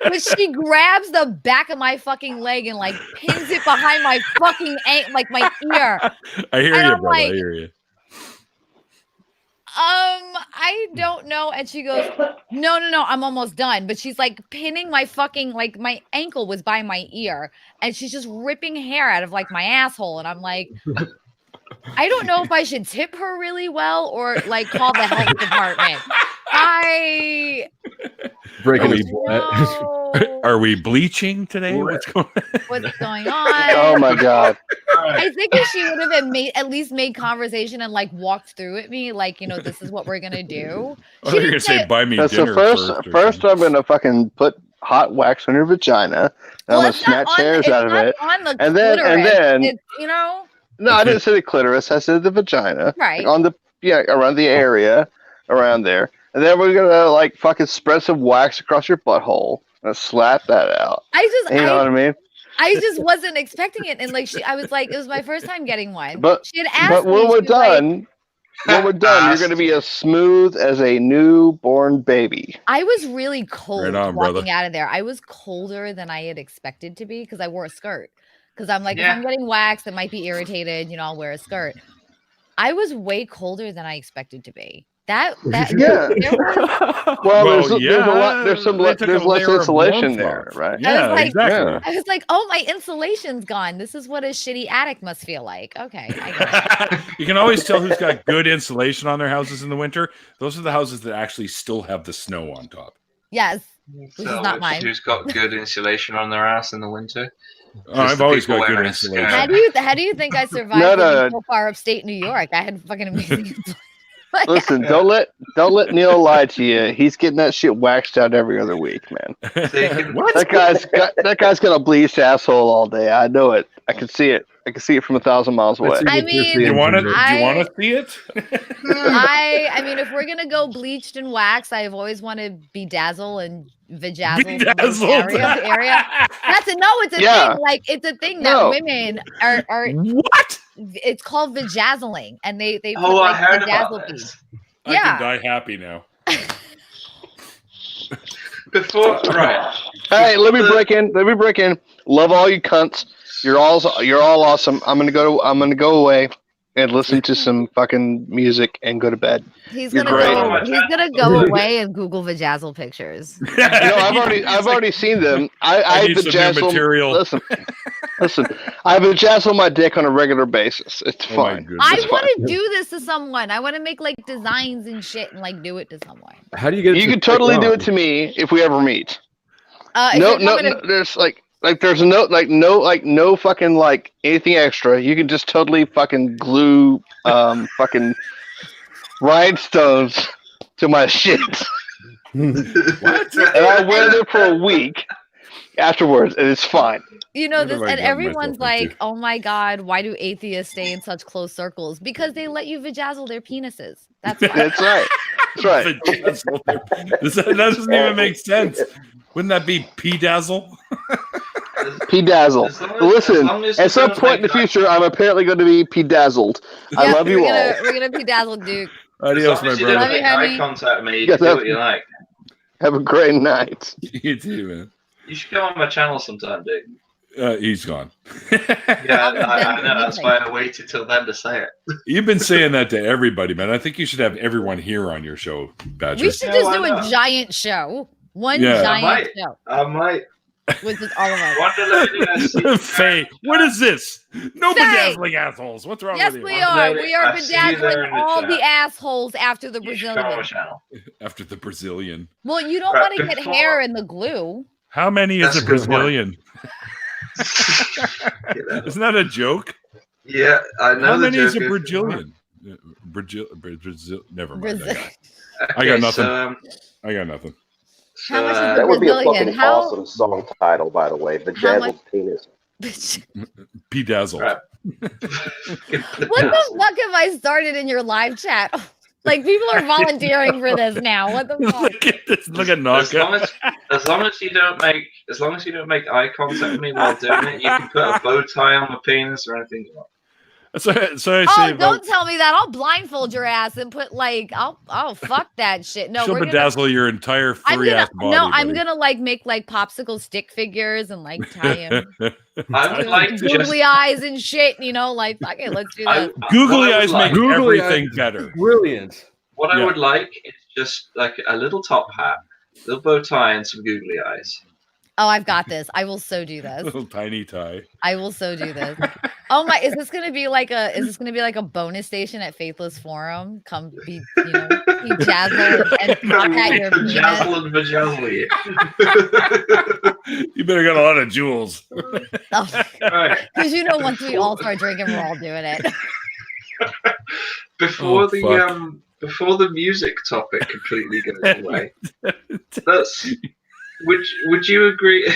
But she grabs the back of my fucking leg and like pins it behind my fucking like my ear. I hear And you, I'm brother. I like, hear you. I don't know. And she goes, no, I'm almost done. But she's like pinning my fucking, like my ankle was by my ear. And she's just ripping hair out of like my asshole. And I'm like, I don't know if I should tip her really well or like call the health department. Are we bleaching today? What's going What's going on? Oh my god. I think if she would have at least made conversation and like walked through at me, like, you know, this is what we're gonna do. I thought you were gonna say buy me So dinner first I'm gonna fucking put hot wax on your vagina. And I'm gonna snatch hairs out of it. On the And then it's, you know. no, I didn't say the clitoris. I said the vagina. Right. On the around the area, around there. And then we're gonna like fucking spread some wax across your butthole and slap that out. You know what I mean? I just wasn't expecting it, and like I was like, it was my first time getting one. But she had asked but when me, we're she was like- done, you're gonna be as smooth as a newborn baby. I was really cold Right on, walking brother. out of there. I was colder than I had expected to be because I wore a skirt. Because I'm like, Yeah. if I'm getting waxed, it might be irritated. You know, I'll wear a skirt. I was way colder than I expected to be. That Yeah. there was- Well, Well, there's a lot. There's some. they took a There's less layer of insulation warmth there, off. right? Yeah, exactly. I was like, oh, my insulation's gone. This is what a shitty attic must feel like. Okay, I get it. You can always tell who's got good insulation on their houses in the winter. Those are the houses that actually still have the snow on top. Yes, which is not mine. Who's got good insulation on their ass in the winter? Oh, I've always got good insulation. How do you think I survived No, living no. so far upstate New York? I had fucking amazing insulation. Listen, don't let Neil lie to you. He's getting that shit waxed out every other week, man. That guy's got a bleached asshole all day. I know it. I can see it. I can see it from 1,000 miles away. I mean, Do you want to I- see it? I mean, if we're gonna go bleached and waxed, I've always wanted bedazzle and vajazzle from those Bedazzled. area. It's a Yeah. thing. Like it's a thing that No. women are what? It's called vajazzling, and they put Oh, I like heard about vajazzle this. beads. I Yeah. can die happy now. Before, right. Hey, let me break in. Love all you cunts. You're all awesome. I'm gonna go away. and listen to some fucking music and go to bed. He's You're gonna great. go. He's gonna go away and Google vajazzle pictures. No, I've already seen them. I need some new vajazzle. material. Listen. I vajazzle my dick on a regular basis. It's Oh my fine. goodness. I It's want fine. to do this to someone. I want to make like designs and shit and like do it to someone. How do you get? You can totally do it to me if we ever meet. If No, you're no, coming no, there's there's no fucking like anything extra. You can just totally fucking glue fucking rhinestones to my shit. What? And I wear them for a week afterwards, and it's fine. You know What this, have I and gotten everyone's myself into? like, "Oh my god, why do atheists stay in such close circles? Because they let you vajazzle their penises. That's why." That's right. That's right. That doesn't even make sense. Wouldn't that be P-dazzle? P-dazzle. Listen, at some point in the future, I'm apparently going to be P-dazzled. I love you all. We're gonna P-dazzle, Duke. Adios, As long my as you don't brother. make eye contact with me, you Yes, can do what you like. Have a great night. You too, man. You should come on my channel sometime, dude. He's gone. Yeah, I know. That's why I waited till then to say it. You've been saying that to everybody, man. I think you should have everyone here on your show, Badger. We should just do a giant show. One giant show. I might. With just all of us. Faye, what is this? No Faye! bedazzling assholes. What's wrong Yes, with you? we are. We are I see you there bedazzling in the all chat. the assholes after the You should come on my Brazilian. channel. After the Brazilian. Well, you don't Right, want to get before- hair in the glue. How many is That's a a good point. Brazilian? Isn't that a joke? Yeah, I know. How the many is a joke Brazilian? Brazil. Never mind. Brazil. I got Okay, nothing. so, I got nothing. so, How much is That the would be a Brazilian? fucking How- awesome song title, by the way. How Vajazzled much- penis. P-dazzle. Right. What the fuck have I started in your live chat? Like people are volunteering for this now. What the fuck? Look at this. Look at As long Naka. as long as you don't make eye contact with me while doing it, you can put a bow tie on my penis or anything you want. So I say Oh, about, don't tell me that. I'll blindfold your ass and put like I'll fuck that shit. No, she'll we're gonna. bedazzle your entire I'm furry gonna ass body. no. I'm buddy. gonna like make like popsicle stick figures and like tie him. I would like to just. Googly eyes and shit. You know, like fuck it. Let's do I, this. Googly what I would eyes like- make Googly everything eyes. better. Brilliant. What I Yeah. would like is just like a little top hat, little bow tie, and some googly eyes. Oh, I've got this. I will so do this. Little tiny tie. I will so do this. Oh my! Is this gonna be like a bonus station at Faithless Forum? Come be be jazzle and talk at your penis. Jazzle and vajazzle you. You better got a lot of jewels. Oh, Right. because once we all start drinking, we're all doing it. Before Oh, before the music topic completely goes away, would you agree?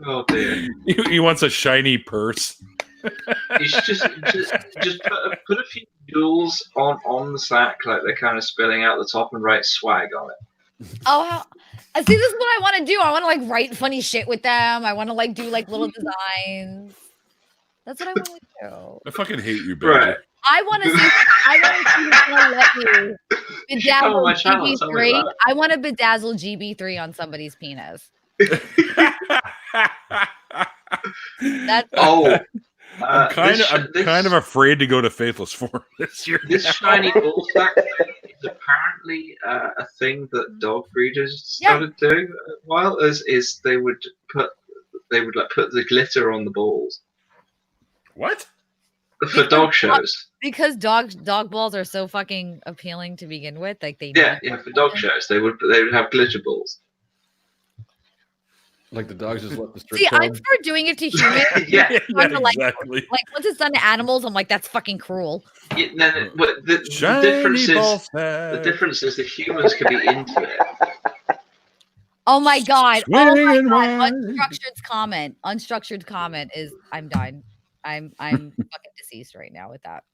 Oh dear. He wants a shiny purse. You should just put a few jewels on the sack, like they're kind of spilling out the top, and write swag on it. Oh, see, this is what I want to do. I want to like write funny shit with them. I want to like do like little designs. That's what I want to do. I fucking hate you, baby. Right. I want to see. I want to see who's gonna let you should come on my bedazzle channel, tell me GB3. about it. I want to bedazzle GB3 on somebody's penis. That's Oh, I'm kind of afraid to go to Faithless Forum this year. This shiny ball sack thing is apparently a thing that dog breeders started doing a while. Is they would put the glitter on the balls What? for dog shows. because dog balls are so fucking appealing to begin with. Like they Yeah, for dog shows they would have glitter balls. Like the dogs just left the strip See, club. I'm for doing it to humans. Yeah, I'm like, exactly. like once it's done to animals, I'm like, that's fucking cruel. Yeah, no, but the difference is that humans can be into it. Oh my god! Swinging Oh my god! wine. Unstructured comment is I'm done. I'm fucking deceased right now with that.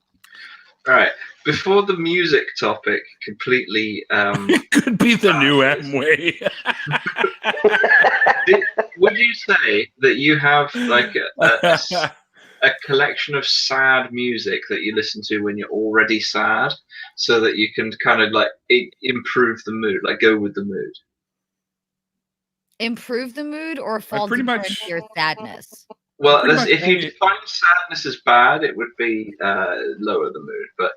All right. Before the music topic completely, It could be the new Amway. would you say that you have like a collection of sad music that you listen to when you're already sad, so that you can kind of like improve the mood, like go with the mood? Improve the mood or fall pretty deeper much- into your sadness? Well, Pretty much if you only- define sadness as bad, it would be lower the mood. But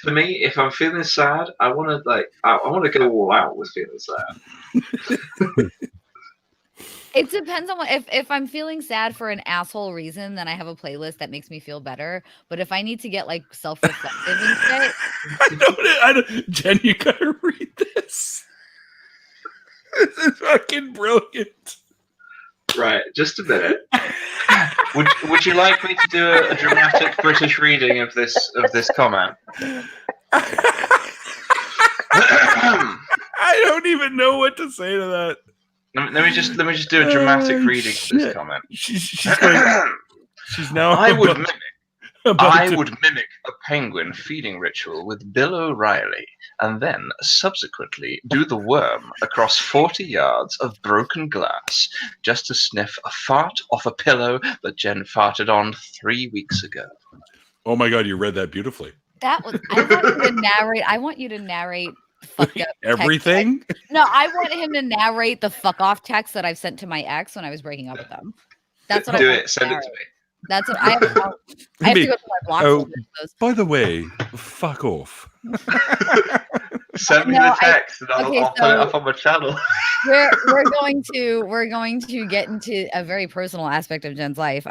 for me, if I'm feeling sad, I want to go all out with feeling sad. It depends on what. If I'm feeling sad for an asshole reason, then I have a playlist that makes me feel better. But if I need to get like self-reflective and shit, I don't. Jen, you gotta read this. This is fucking brilliant. Right, just a minute. Would you like me to do a dramatic British reading of this comment? I don't even know what to say to that. Let me just do a dramatic reading of this comment. She's now. I would mimic a penguin feeding ritual with Bill O'Reilly, and then subsequently do the worm across 40 yards of broken glass just to sniff a fart off a pillow that Jen farted on 3 weeks ago. Oh my god, you read that beautifully. that was. I want you to narrate. Fucked up Everything? No, I want him to narrate the fuck off text that I've sent to my ex when I was breaking up with them. That's what do I it. Send it to me. That's what I have. I have to go to my block folder. By the way, fuck off. Send me the text, and I'll put it up on my channel. we're going to get into a very personal aspect of Jen's life.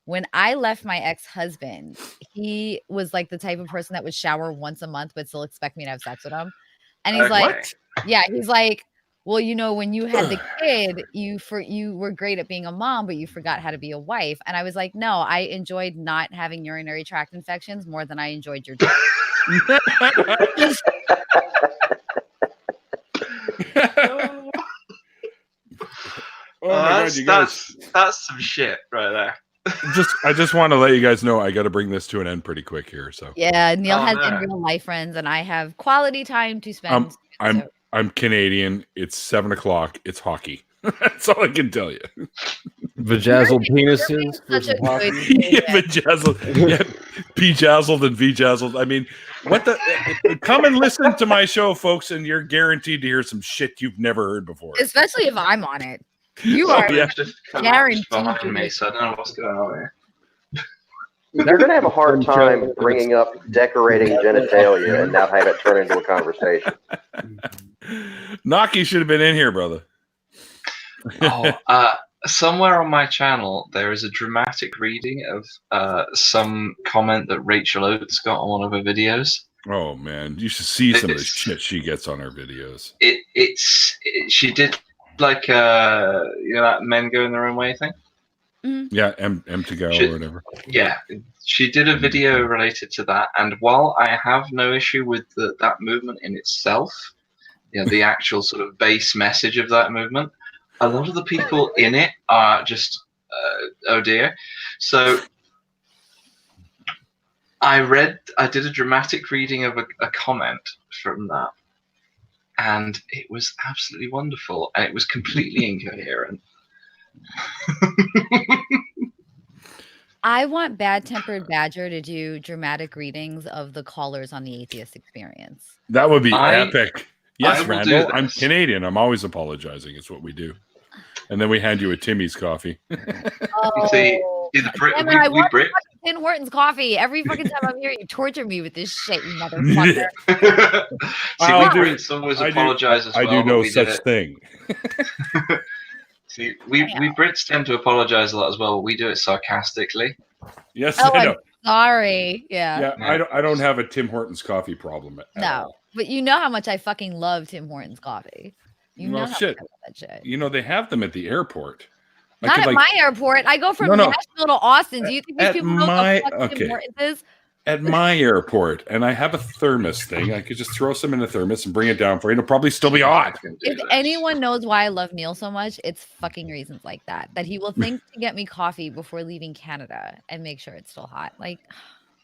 When I left my ex-husband, he was like the type of person that would shower once a month, but still expect me to have sex with him. And he's he's like, well, when you had the kid, you were great at being a mom, but you forgot how to be a wife. And I was like, no, I enjoyed not having urinary tract infections more than I enjoyed your dick. Oh my god, you guys! That's some shit right there. I just want to let you guys know I got to bring this to an end pretty quick here. So yeah, Neil has in real life friends, and I have quality time to spend. I'm Canadian. It's 7:00. It's hockey. That's all I can tell you. Vajazzled penises. Vajazzled. Yeah, P-jazzled and V-jazzled. I mean, what the? Come and listen to my show, folks, and you're guaranteed to hear some shit you've never heard before. Especially if I'm on it. You are guaranteed behind me, so I don't know what's going on here. They're going to have a hard time bringing up decorating genitalia and not have it turn into a conversation. Naki should have been in here, brother. Somewhere on my channel, there is a dramatic reading of some comment that Rachel Oates got on one of her videos. Oh man, you should see some of the shit she gets on her videos. She did like that men go in their own way thing. Mm-hmm. Yeah, M to go or whatever. Yeah, she did a video related to that, and while I have no issue with that movement in itself, the actual sort of base message of that movement, a lot of the people in it are just oh dear. So I did a dramatic reading of a comment from that, and it was absolutely wonderful, and it was completely incoherent. I want Bad Tempered Badger to do dramatic readings of the callers on the Atheist Experience. That would be epic. Yes, Randall, I'm Canadian. I'm always apologizing. It's what we do. And then we hand you a Timmy's coffee. Oh, see, I want Tim Hortons coffee. Every fucking time I'm here, you torture me with this shit, you motherfucker. We Brits always apologize as well. I do no such thing. See, we Brits tend to apologize a lot as well, but we do it sarcastically. Yes, I know. Sorry. Yeah. I don't have a Tim Hortons coffee problem. At all. But you know how much I fucking love Tim Hortons coffee. You know how much I love that shit. They have them at the airport. Not at my airport. I go from Nashville to Austin. Do you think these people know what the fuck Tim Hortons is? At my airport, and I have a thermos thing. I could just throw some in a thermos and bring it down for you. It'll probably still be hot. If anyone knows why I love Neil so much, it's fucking reasons like that. That he will think to get me coffee before leaving Canada and make sure it's still hot. Like,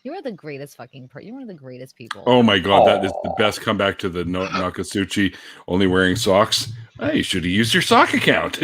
you are the greatest fucking you're one of the greatest people. Oh my god, that is the best comeback to the Nakasuchi only wearing socks. Hey, you should have used your sock account.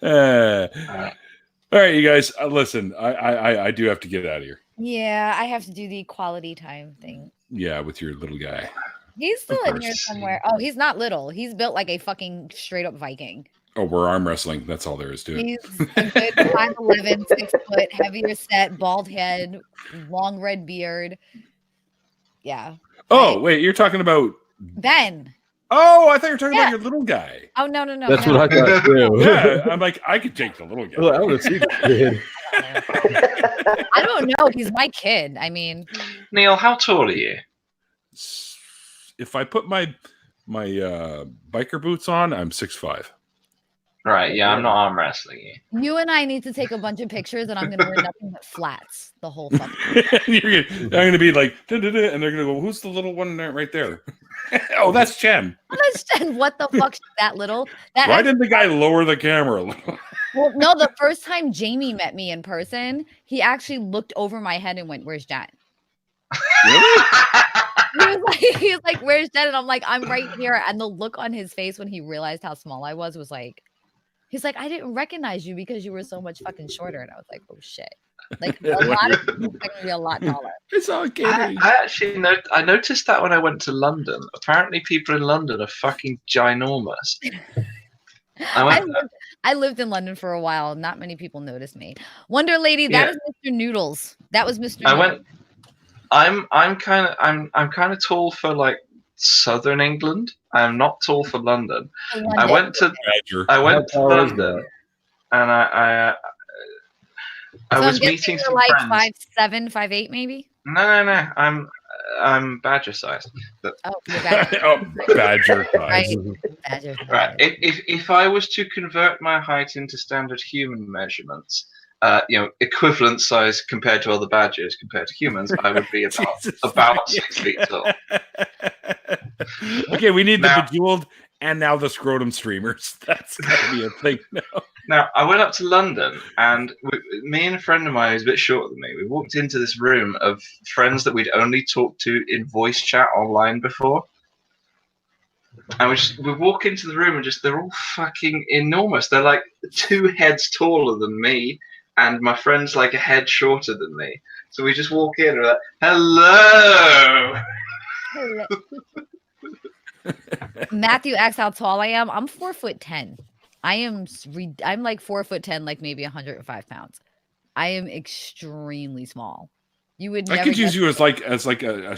All right, you guys. Listen, I do have to get out of here. Yeah, I have to do the quality time thing. Yeah, with your little guy. He's still Of in here course. somewhere. Oh, he's not little. He's built like a fucking straight up Viking. Oh, we're arm wrestling. That's all there is to it. He's a good 5'11", 6 foot, heavier set, bald head, long red beard. Yeah. Oh, wait, you're talking about Ben. Oh, I thought you were talking about your little guy. Oh no. That's what I thought too. Yeah, I'm like, I could take the little guy. Well, I want to see the kid. I don't know. He's my kid. I mean, Neil, how tall are you? If I put my biker boots on, I'm 6'5". Right, yeah, I'm not arm wrestling you. you and I need to take a bunch of pictures, and I'm gonna wear nothing but flats the whole fucking. I'm gonna be like, and they're gonna go, who's the little one right there? Oh, that's Chen. That's Chen. What the fuck? She's that little? Why didn't the guy lower the camera a little? Well, no. The first time Jamie met me in person, he actually looked over my head and went, "Where's Jen?" Really? He was like, "Where's Jen?" And I'm like, "I'm right here." And the look on his face when he realized how small I was like, he's like, "I didn't recognize you because you were so much fucking shorter." And I was like, "Oh shit!" Like a lot of people expect me to be a lot taller. It's all kidding. I actually I noticed that when I went to London. Apparently, people in London are fucking ginormous. I lived in London for a while. Not many people noticed me. Wonder Lady, that is Mr. Noodles. That was Mr. Noodles. I'm kind of tall for like Southern England. I'm not tall for London. I went to London, and I was meeting some like friends. 5'7", 5'8", maybe. No. I'm badger sized. But Badger size. Right. Badger size. Right. If I was to convert my height into standard human measurements, equivalent size compared to other badgers compared to humans, I would be about 6 feet tall. Okay, we need the bejeweled and now the scrotum streamers. That's gotta be a thing now. Now, I went up to London, and me and a friend of mine who's a bit shorter than me, we walked into this room of friends that we'd only talked to in voice chat online before. And we walk into the room and they're all fucking enormous. They're like 2 heads taller than me, and my friend's like a head shorter than me. So we just walk in and we're like, hello! Matthew asks how tall I am. I'm 4'10". I'm like 4'10", like maybe 105 pounds. I am extremely small. You would never I could use you as like a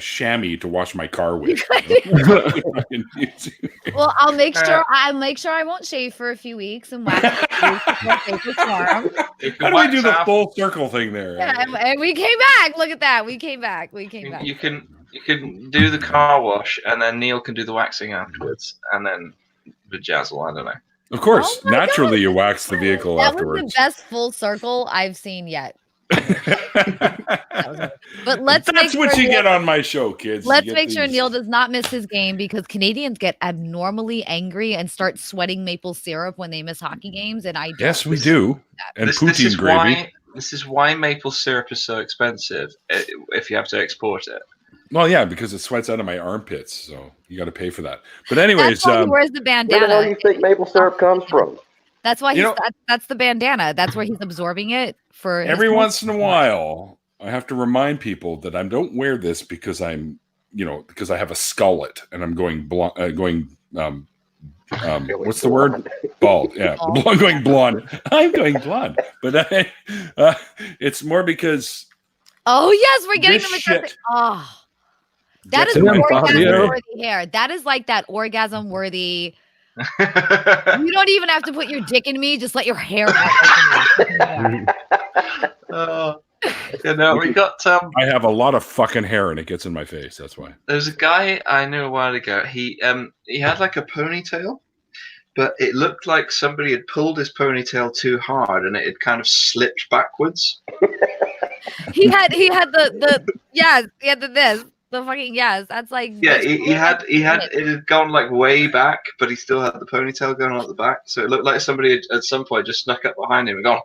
chamois to wash my car with. Well, I'll make sure I won't shave for a few weeks and wax. How do we do the full circle thing there? Yeah, and we came back. Look at that. We came back. You can do the car wash, and then Neil can do the waxing afterwards, and then the jazzle. I don't know. Of course, naturally you wax the vehicle afterwards. That was the best full circle I've seen yet. But that's what you get on my show, kids. Let's make sure Neil does not miss his game, because Canadians get abnormally angry and start sweating maple syrup when they miss hockey games, and I don't. Yes, we do. And poutine gravy. This is why maple syrup is so expensive if you have to export it. Well, yeah, because it sweats out of my armpits, so you got to pay for that. But anyways, that's why he wears the bandana. Where the hell do you think maple syrup comes from? That's why that's the bandana. That's where he's absorbing it for. Every once in a while, I have to remind people that I don't wear this because because I have a skullet and I'm going what's the word? Bald. Yeah, I'm going blonde. I'm going blonde, but it's more because. Oh yes, we're getting them. Oh. That is orgasm-worthy hair. That is like that orgasm-worthy. You don't even have to put your dick in me. Just let your hair out. We got. I have a lot of fucking hair, and it gets in my face. That's why. There's a guy I knew a while ago. He had like a ponytail, but it looked like somebody had pulled his ponytail too hard, and it had kind of slipped backwards. He had this. The fucking that's like he had it had gone like way back, but he still had the ponytail going on at the back, so it looked like somebody had, at some point, just snuck up behind him and gone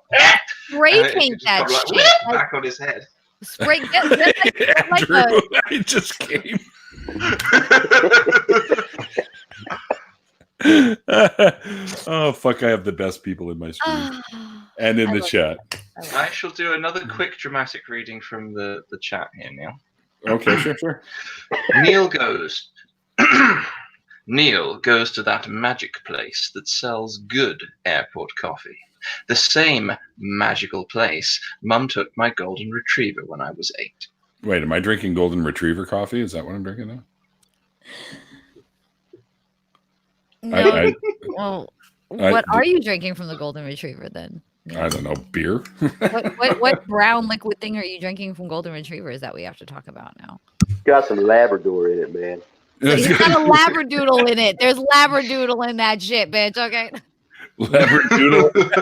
spray paint that shit back on his head. Spray Andrew, I just came. Oh fuck! I have the best people in my stream and in the chat. I shall do another quick dramatic reading from the chat here, Neil. Okay, sure. Neil goes. Neil goes to that magic place that sells good airport coffee. The same magical place Mum took my golden retriever when I was 8. Wait, am I drinking golden retriever coffee? Is that what I'm drinking now? No. Well, what are you drinking from the golden retriever then? I don't know, beer. What brown liquid thing are you drinking from golden retrievers that we have to talk about now? Got some Labrador in it, man. It's got a labradoodle in it. There's labradoodle in that shit, bitch. Okay. Labradoodle.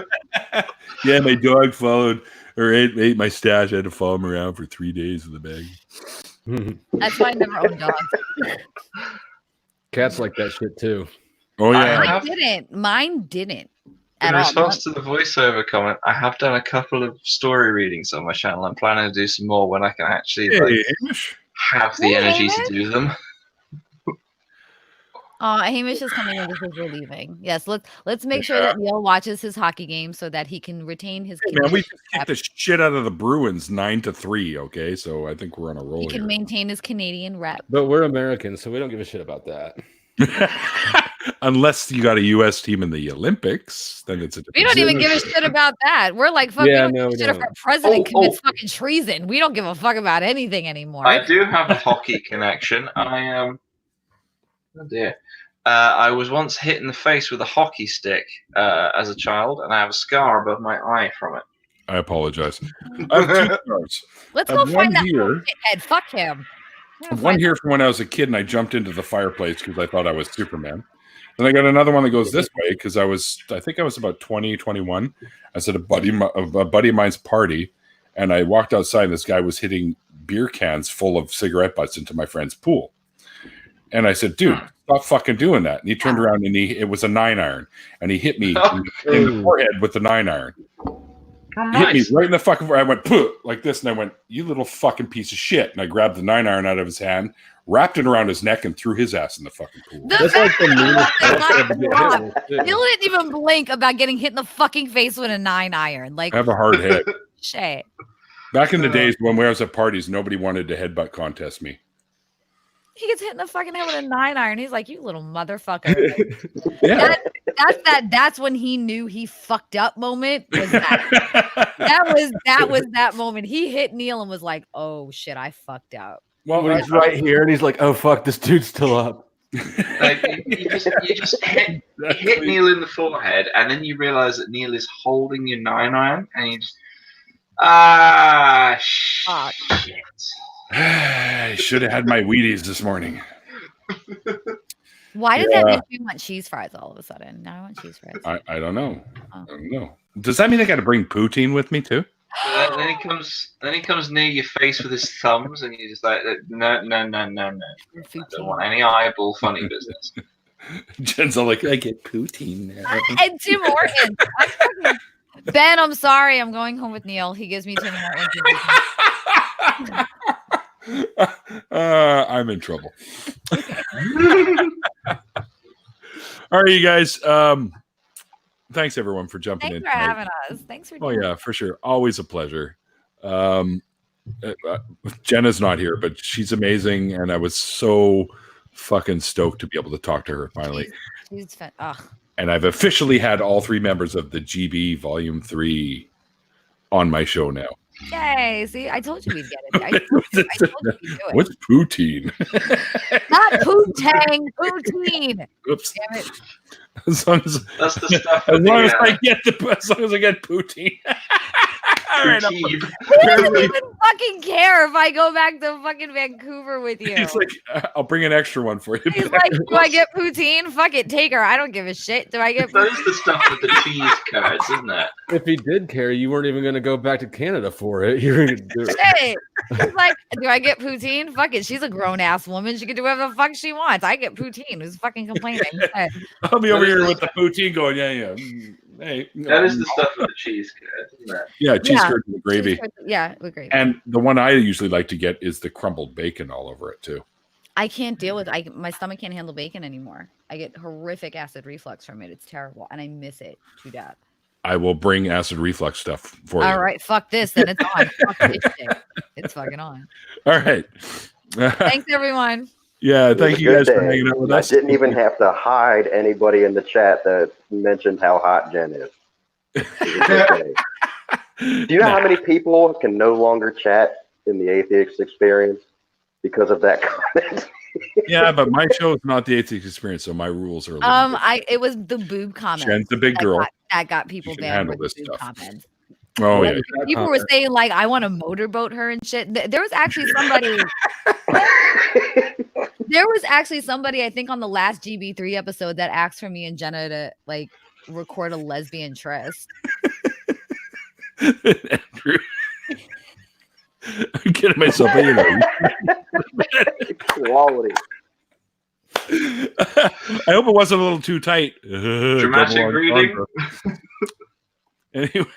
Yeah, my dog followed or ate my stash. I had to follow him around for 3 days with a bag. That's why I never owned dogs. Cats like that shit too. Oh yeah. Mine didn't. Mine didn't. In response to the voiceover comment, I have done a couple of story readings on my channel. I'm planning to do some more when I can actually have the energy to do them. Hamish is coming in because we're leaving. Yes, let's make sure that Neil watches his hockey game so that he can retain his. Hey, man, we just kicked the shit out of the Bruins 9-3. Okay, so I think we're on a roll. He can here. maintain his Canadian rep. But we're Americans, so we don't give a shit about that. Unless you got a U.S. team in the Olympics, then it's a different We don't even give a shit about that. We're like, fuck, we don't give a shit if our president commits fucking treason. We don't give a fuck about anything anymore. I do have a hockey connection. Oh dear. I was once hit in the face with a hockey stick as a child, and I have a scar above my eye from it. I apologize. I have 2 scars. Let's go find that little shithead. Fuck him. One here from when I was a kid and I jumped into the fireplace because I thought I was Superman. Then I got another one that goes this way because I think I was about 20, 21. I was at a buddy of mine's party, and I walked outside and this guy was hitting beer cans full of cigarette butts into my friend's pool. And I said, dude, stop fucking doing that. And he turned around and it was a 9-iron. And he hit me in the forehead with the 9-iron. He hit me right in the fucking forehead. I went, Puh, like this. And I went, you little fucking piece of shit. And I grabbed the 9-iron out of his hand, wrapped it around his neck, and threw his ass in the fucking pool. That's like the meanest. Bill didn't even blink about getting hit in the fucking face with a 9-iron. Like, I have a hard head. Shit. Back in the days when I was at parties, nobody wanted to headbutt contest me. He gets hit in the fucking head with a 9-iron. He's like, you little motherfucker. Yeah. That's when he knew he fucked up moment. Was that was that moment. He hit Neil and was like, oh shit, I fucked up. Well, when he's right here and he's like, oh fuck, this dude's still up. Like, you just hit Neil in the forehead, and then you realize that Neil is holding your 9-iron, and you just shit. I should have had my Wheaties this morning. Why does that make you want cheese fries all of a sudden? Now I want cheese fries. I don't know. I don't know. Does that mean I got to bring poutine with me too? Then he comes near your face with his thumbs, and you're just like, no. I don't want any eyeball funny business. Jen's all like, I get poutine now. And Tim Hortons. Ben, I'm sorry. I'm going home with Neil. He gives me Tim Hortons. I'm in trouble. All right, you guys. Thanks everyone for jumping in. Thanks for having us. Thanks for doing yeah, for sure. Always a pleasure. Jenna's not here, but she's amazing, and I was so fucking stoked to be able to talk to her finally. She's and I've officially had all 3 members of the GB Volume 3 on my show now. Yay! See, I told you we'd get it. I told you we'd do it. What's poutine? Not poutang, poutine. Oops. Damn it. As long as that's the stuff. As long as I get poutine. All right. He doesn't even fucking care if I go back to fucking Vancouver with you. He's like, I'll bring an extra one for you. He's like, do I get poutine? Fuck it, take her. I don't give a shit. Do I get poutine? That's the stuff with the cheese cards, isn't it? If he did care, you weren't even going to go back to Canada for it. You were going to do it. Hey, he's like, do I get poutine? Fuck it. She's a grown ass woman. She can do whatever the fuck she wants. I get poutine. Who's fucking complaining? I'll be over here with the poutine going, yeah. Hey, that is the stuff with the cheese curd, isn't it? Yeah, cheese curd with gravy. Yeah, with gravy. And the one I usually like to get is the crumbled bacon all over it too. I can't deal with my stomach can't handle bacon anymore. I get horrific acid reflux from it. It's terrible, and I miss it to death. I will bring acid reflux stuff for you. All right, fuck this. Then it's on. Fuck this shit. It's fucking on. All right. Thanks, everyone. Yeah, It was thank a you good guys for day. hanging out with I us. didn't even have to hide anybody in the chat that mentioned how hot Jen is. It was a good day. Do you know how many people can no longer chat in the Atheist Experience because of that comment? Yeah, but my show is not the Atheist Experience, so my rules are a little different. It was the boob comment. Jen's a big girl. That got people She can banned handle with the this boob stuff. comments. Oh, Like, yeah. people were saying like, I want to motorboat her and shit. There was actually somebody. There was actually somebody, I think, on the last GB3 episode that asked for me and Jenna to like record a lesbian tryst. Andrew. I'm getting myself in. Quality. I hope it wasn't a little too tight. Dramatic reading. Anyway.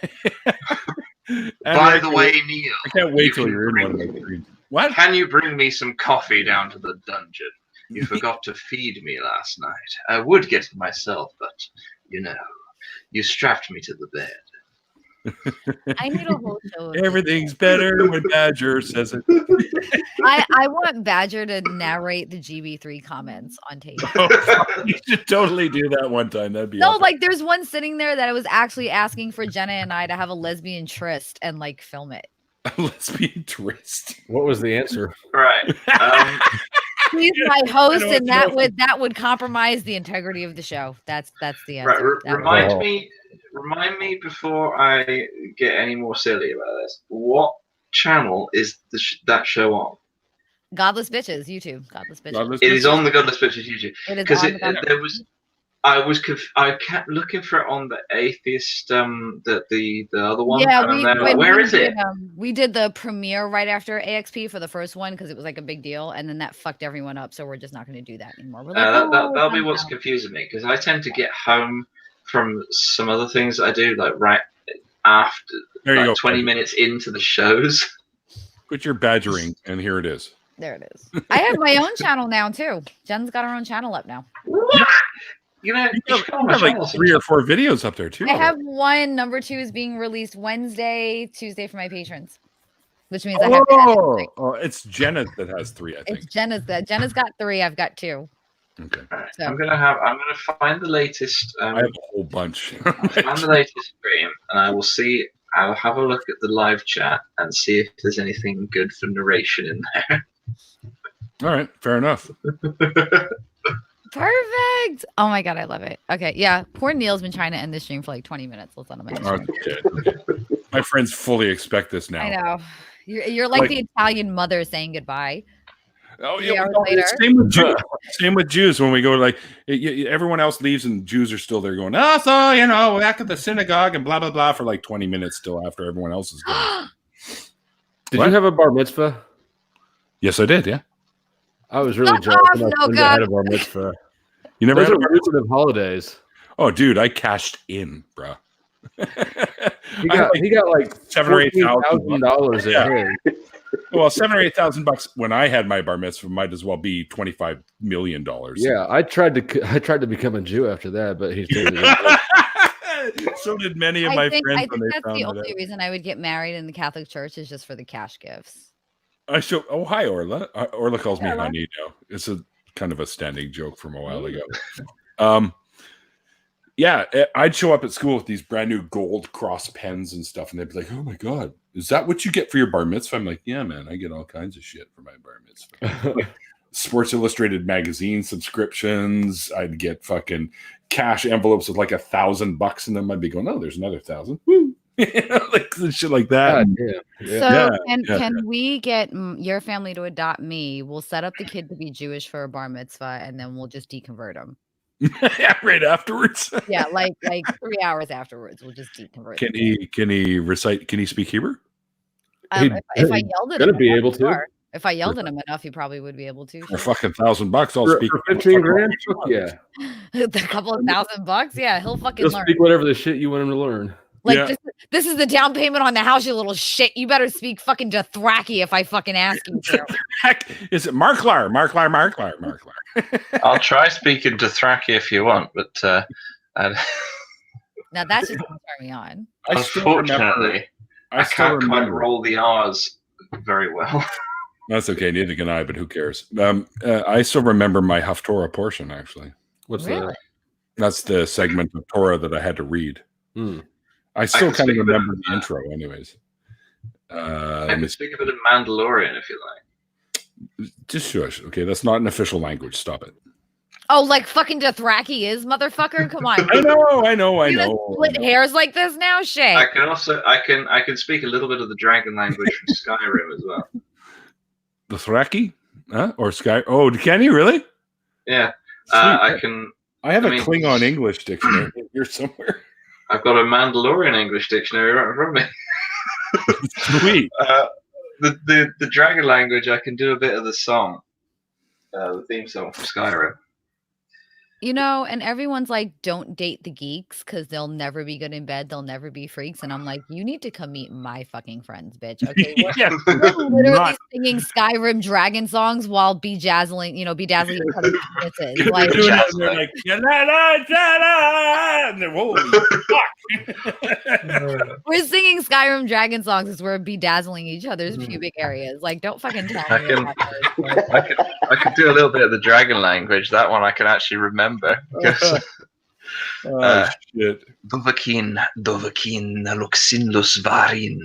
By the way, Neil, I can't wait till can you're in one of my screens. What? Can you bring me some coffee down to the dungeon? You forgot to feed me last night. I would get it myself, but you know, you strapped me to the bed. I need a whole show. Everything's better when Badger says it. I want Badger to narrate the GB3 comments on tape. You should totally do that one time. That'd be No, awesome. like there's one sitting there that I was actually asking for Jenna and I to have a lesbian tryst and like film it. A lesbian tryst. What was the answer? Right. He's my host, I and that would compromise the integrity of the show. That's the answer. Right. Remind me before I get any more silly about this. What channel is that show on? Godless Bitches YouTube. Godless Bitches. It is on the Godless Bitches YouTube. It is Because on the Godless there was. I kept looking for it on the Atheist, the other one. Yeah, where is it? We did the premiere right after AXP for the first one because it was like a big deal, and then that fucked everyone up. So we're just not going to do that anymore. We're like, that'll be what's confusing me because I tend to get home from some other things I do like right after, There you go, 20 minutes into the shows. Put your badgering, and here it is. There it is. I have my own channel now too. Jen's got her own channel up now. You know, you have like 3 or 4 videos up there too. I have one. Number 2 is being released Wednesday, Tuesday for my patrons, which means I have. It's Jenna that has 3. I think it's Jenna's that. Jenna's got 3. I've got 2. Okay. So. I'm gonna find the latest. I have a whole bunch. I'll find the latest stream, and I will see. I'll have a look at the live chat and see if there's anything good for narration in there. All right, fair enough. Perfect. Oh my god, I love it. Okay, yeah. Poor Neil's been trying to end the stream for like 20 minutes. Let's let him end. Okay. My friends fully expect this now. I know. You're like the Italian mother saying goodbye. Oh yeah. Same with Jews. Same with Jews. When we go, like everyone else leaves and Jews are still there going, oh, so back at the synagogue and blah blah blah for like 20 minutes still after everyone else is gone. Did you have a bar mitzvah? Yes, I did. Yeah. I was really jealous when I had a bar mitzvah. You never had a bar mitzvah of holidays. Oh, dude, I cashed in, bro. He got like $7,000 or $8,000 $14,000 Yeah. Well, $7,000 or $8,000 when I had my bar mitzvah might as well be $25 million. Yeah, I tried to become a Jew after that, but he's so did many of my friends. I think when they that's found the it only out. reason I would get married in the Catholic Church is just for the cash gifts. Oh, hi, Orla. Orla calls me Hello. honey now. It's a kind of a standing joke from a while ago. Yeah, I'd show up at school with these brand new gold cross pens and stuff, and they'd be like, "Oh my god, is that what you get for your bar mitzvah?" I'm like, "Yeah, man, I get all kinds of shit for my bar mitzvah." Like, Sports Illustrated magazine subscriptions. I'd get fucking cash envelopes with like $1,000 in them. I'd be going, "Oh, there's another 1,000." Woo! Like shit like that. So can we get your family to adopt me? We'll set up the kid to be Jewish for a bar mitzvah, and then we'll just deconvert him. Yeah, right afterwards. Yeah, like 3 hours afterwards, we'll just deconvert. Can he recite? Can he speak Hebrew? If I yelled at him, be able to. sure. If I yelled at him enough, he probably would be able to. For fucking $1,000, I'll speak. For 15 grand, yeah. A couple of $1,000, yeah, he'll fucking He'll learn. speak whatever the shit you want him to learn. Like this is the down payment on the house, you little shit. You better speak fucking Dothraki if I fucking ask you to. Is it Marklar? I'll try speaking Dothraki if you want, but Now that's just gonna turn me on. Unfortunately, I can't quite roll the R's very well. That's okay. Neither can I, but who cares? I still remember my Haftorah portion, actually. What's Really? that? That's the segment of Torah that I had to read. Hmm. I still can kind of speak a bit remember of the intro, anyways. I can speak a bit of Mandalorian if you like. Just shush. Okay, that's not an official language. Stop it. Oh, like fucking Dothraki is, motherfucker. Come on. I know. You gonna split hairs like this now, Shay. I can also I can speak a little bit of the dragon language from Skyrim as well. The Thraki? Huh? Or Sky? Oh, can you really? Yeah, Sweet. I can. I have a Klingon English dictionary here somewhere. I've got a Mandalorian English dictionary right in front of me. Sweet. The dragon language, I can do a bit of the song, the theme song from Skyrim. You know, and everyone's like, don't date the geeks because they'll never be good in bed. They'll never be freaks. And I'm like, you need to come meet my fucking friends, bitch. Okay. We're literally singing Skyrim dragon songs while bedazzling each other's penises. Like, they're like, and they're, holy fuck. We're singing Skyrim dragon songs as we're bedazzling each other's pubic areas. Like, don't fucking tell me. I can do a little bit of the dragon language. That one I can actually remember. Shit. Dovakin, Luxinlus Varin,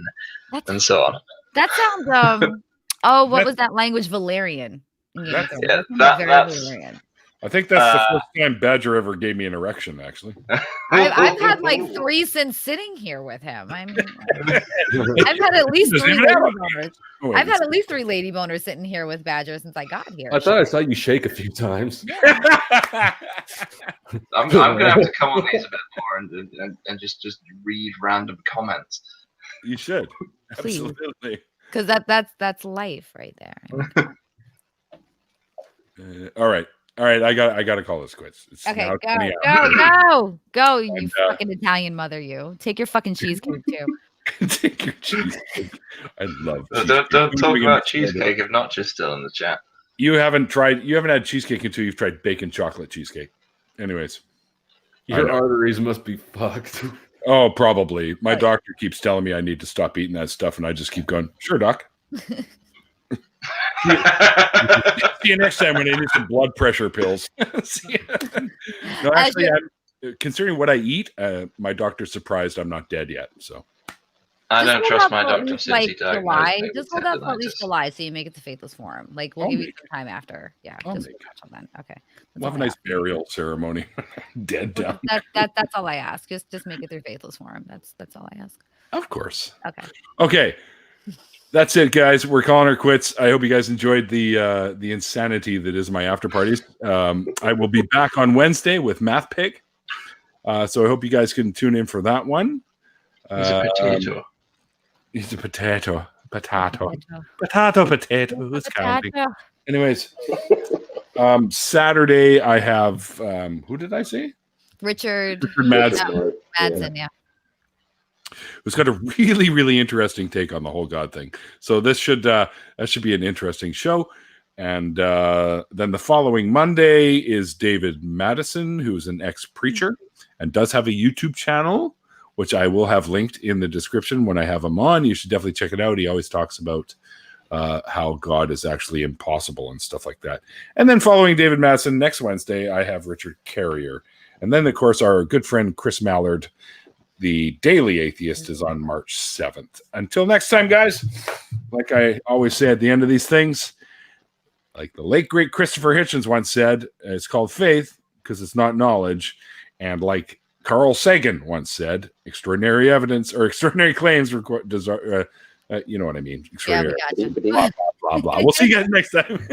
and so on. That sounds what was that language? Valerian. Valerian. I think that's the first time Badger ever gave me an erection, actually. I've had like 3 since sitting here with him. I mean, I've had at least 3 lady boners. I've had at least 3 lady boners sitting here with Badger since I got here. I thought I saw you shake a few times. Yeah. I'm gonna have to come on these a bit more and just read random comments. You should. Please. Absolutely. Because that's life right there. I mean, all right. I got to call this quits. It's okay, go, you fucking Italian mother, you. Take your fucking cheesecake too. Take your cheesecake. I love. Don't talk about cheesecake if not just still in the chat. You haven't had cheesecake until you've tried bacon chocolate cheesecake. Anyways, your arteries must be fucked. Oh, probably. My doctor keeps telling me I need to stop eating that stuff, and I just keep going, sure, doc. See you next time when I need some blood pressure pills. No, actually, considering what I eat, my doctor's surprised I'm not dead yet. So I don't trust my doctor since he died. Just hold up for at least July so you make it to Faithless Forum. Like we'll give you some time after. Yeah. Just then. Okay. We'll have a nice burial ceremony. Dead down. That's all I ask. Just make it through Faithless Forum. That's all I ask. Of course. Okay. That's it, guys. We're calling her quits. I hope you guys enjoyed the insanity that is my after parties. I will be back on Wednesday with Math Pig. So I hope you guys can tune in for that one. He's a potato. He's a potato. Potato. Who's counting? Anyways, Saturday I have who did I say? Richard Madsen. Madsen, yeah. Who's got a really, really interesting take on the whole God thing. So this should be an interesting show. And then the following Monday is David Madison, who's an ex-preacher and does have a YouTube channel, which I will have linked in the description when I have him on. You should definitely check it out. He always talks about how God is actually impossible and stuff like that. And then following David Madison, next Wednesday, I have Richard Carrier. And then, of course, our good friend Chris Mallard, the Daily Atheist, is on March 7th. Until next time, guys, like I always say at the end of these things, like the late, great Christopher Hitchens once said, it's called faith because it's not knowledge. And like Carl Sagan once said, extraordinary evidence or extraordinary claims you know what I mean. Extraordinary. Yeah, we got you. Blah, blah, blah, blah. We'll see you guys next time.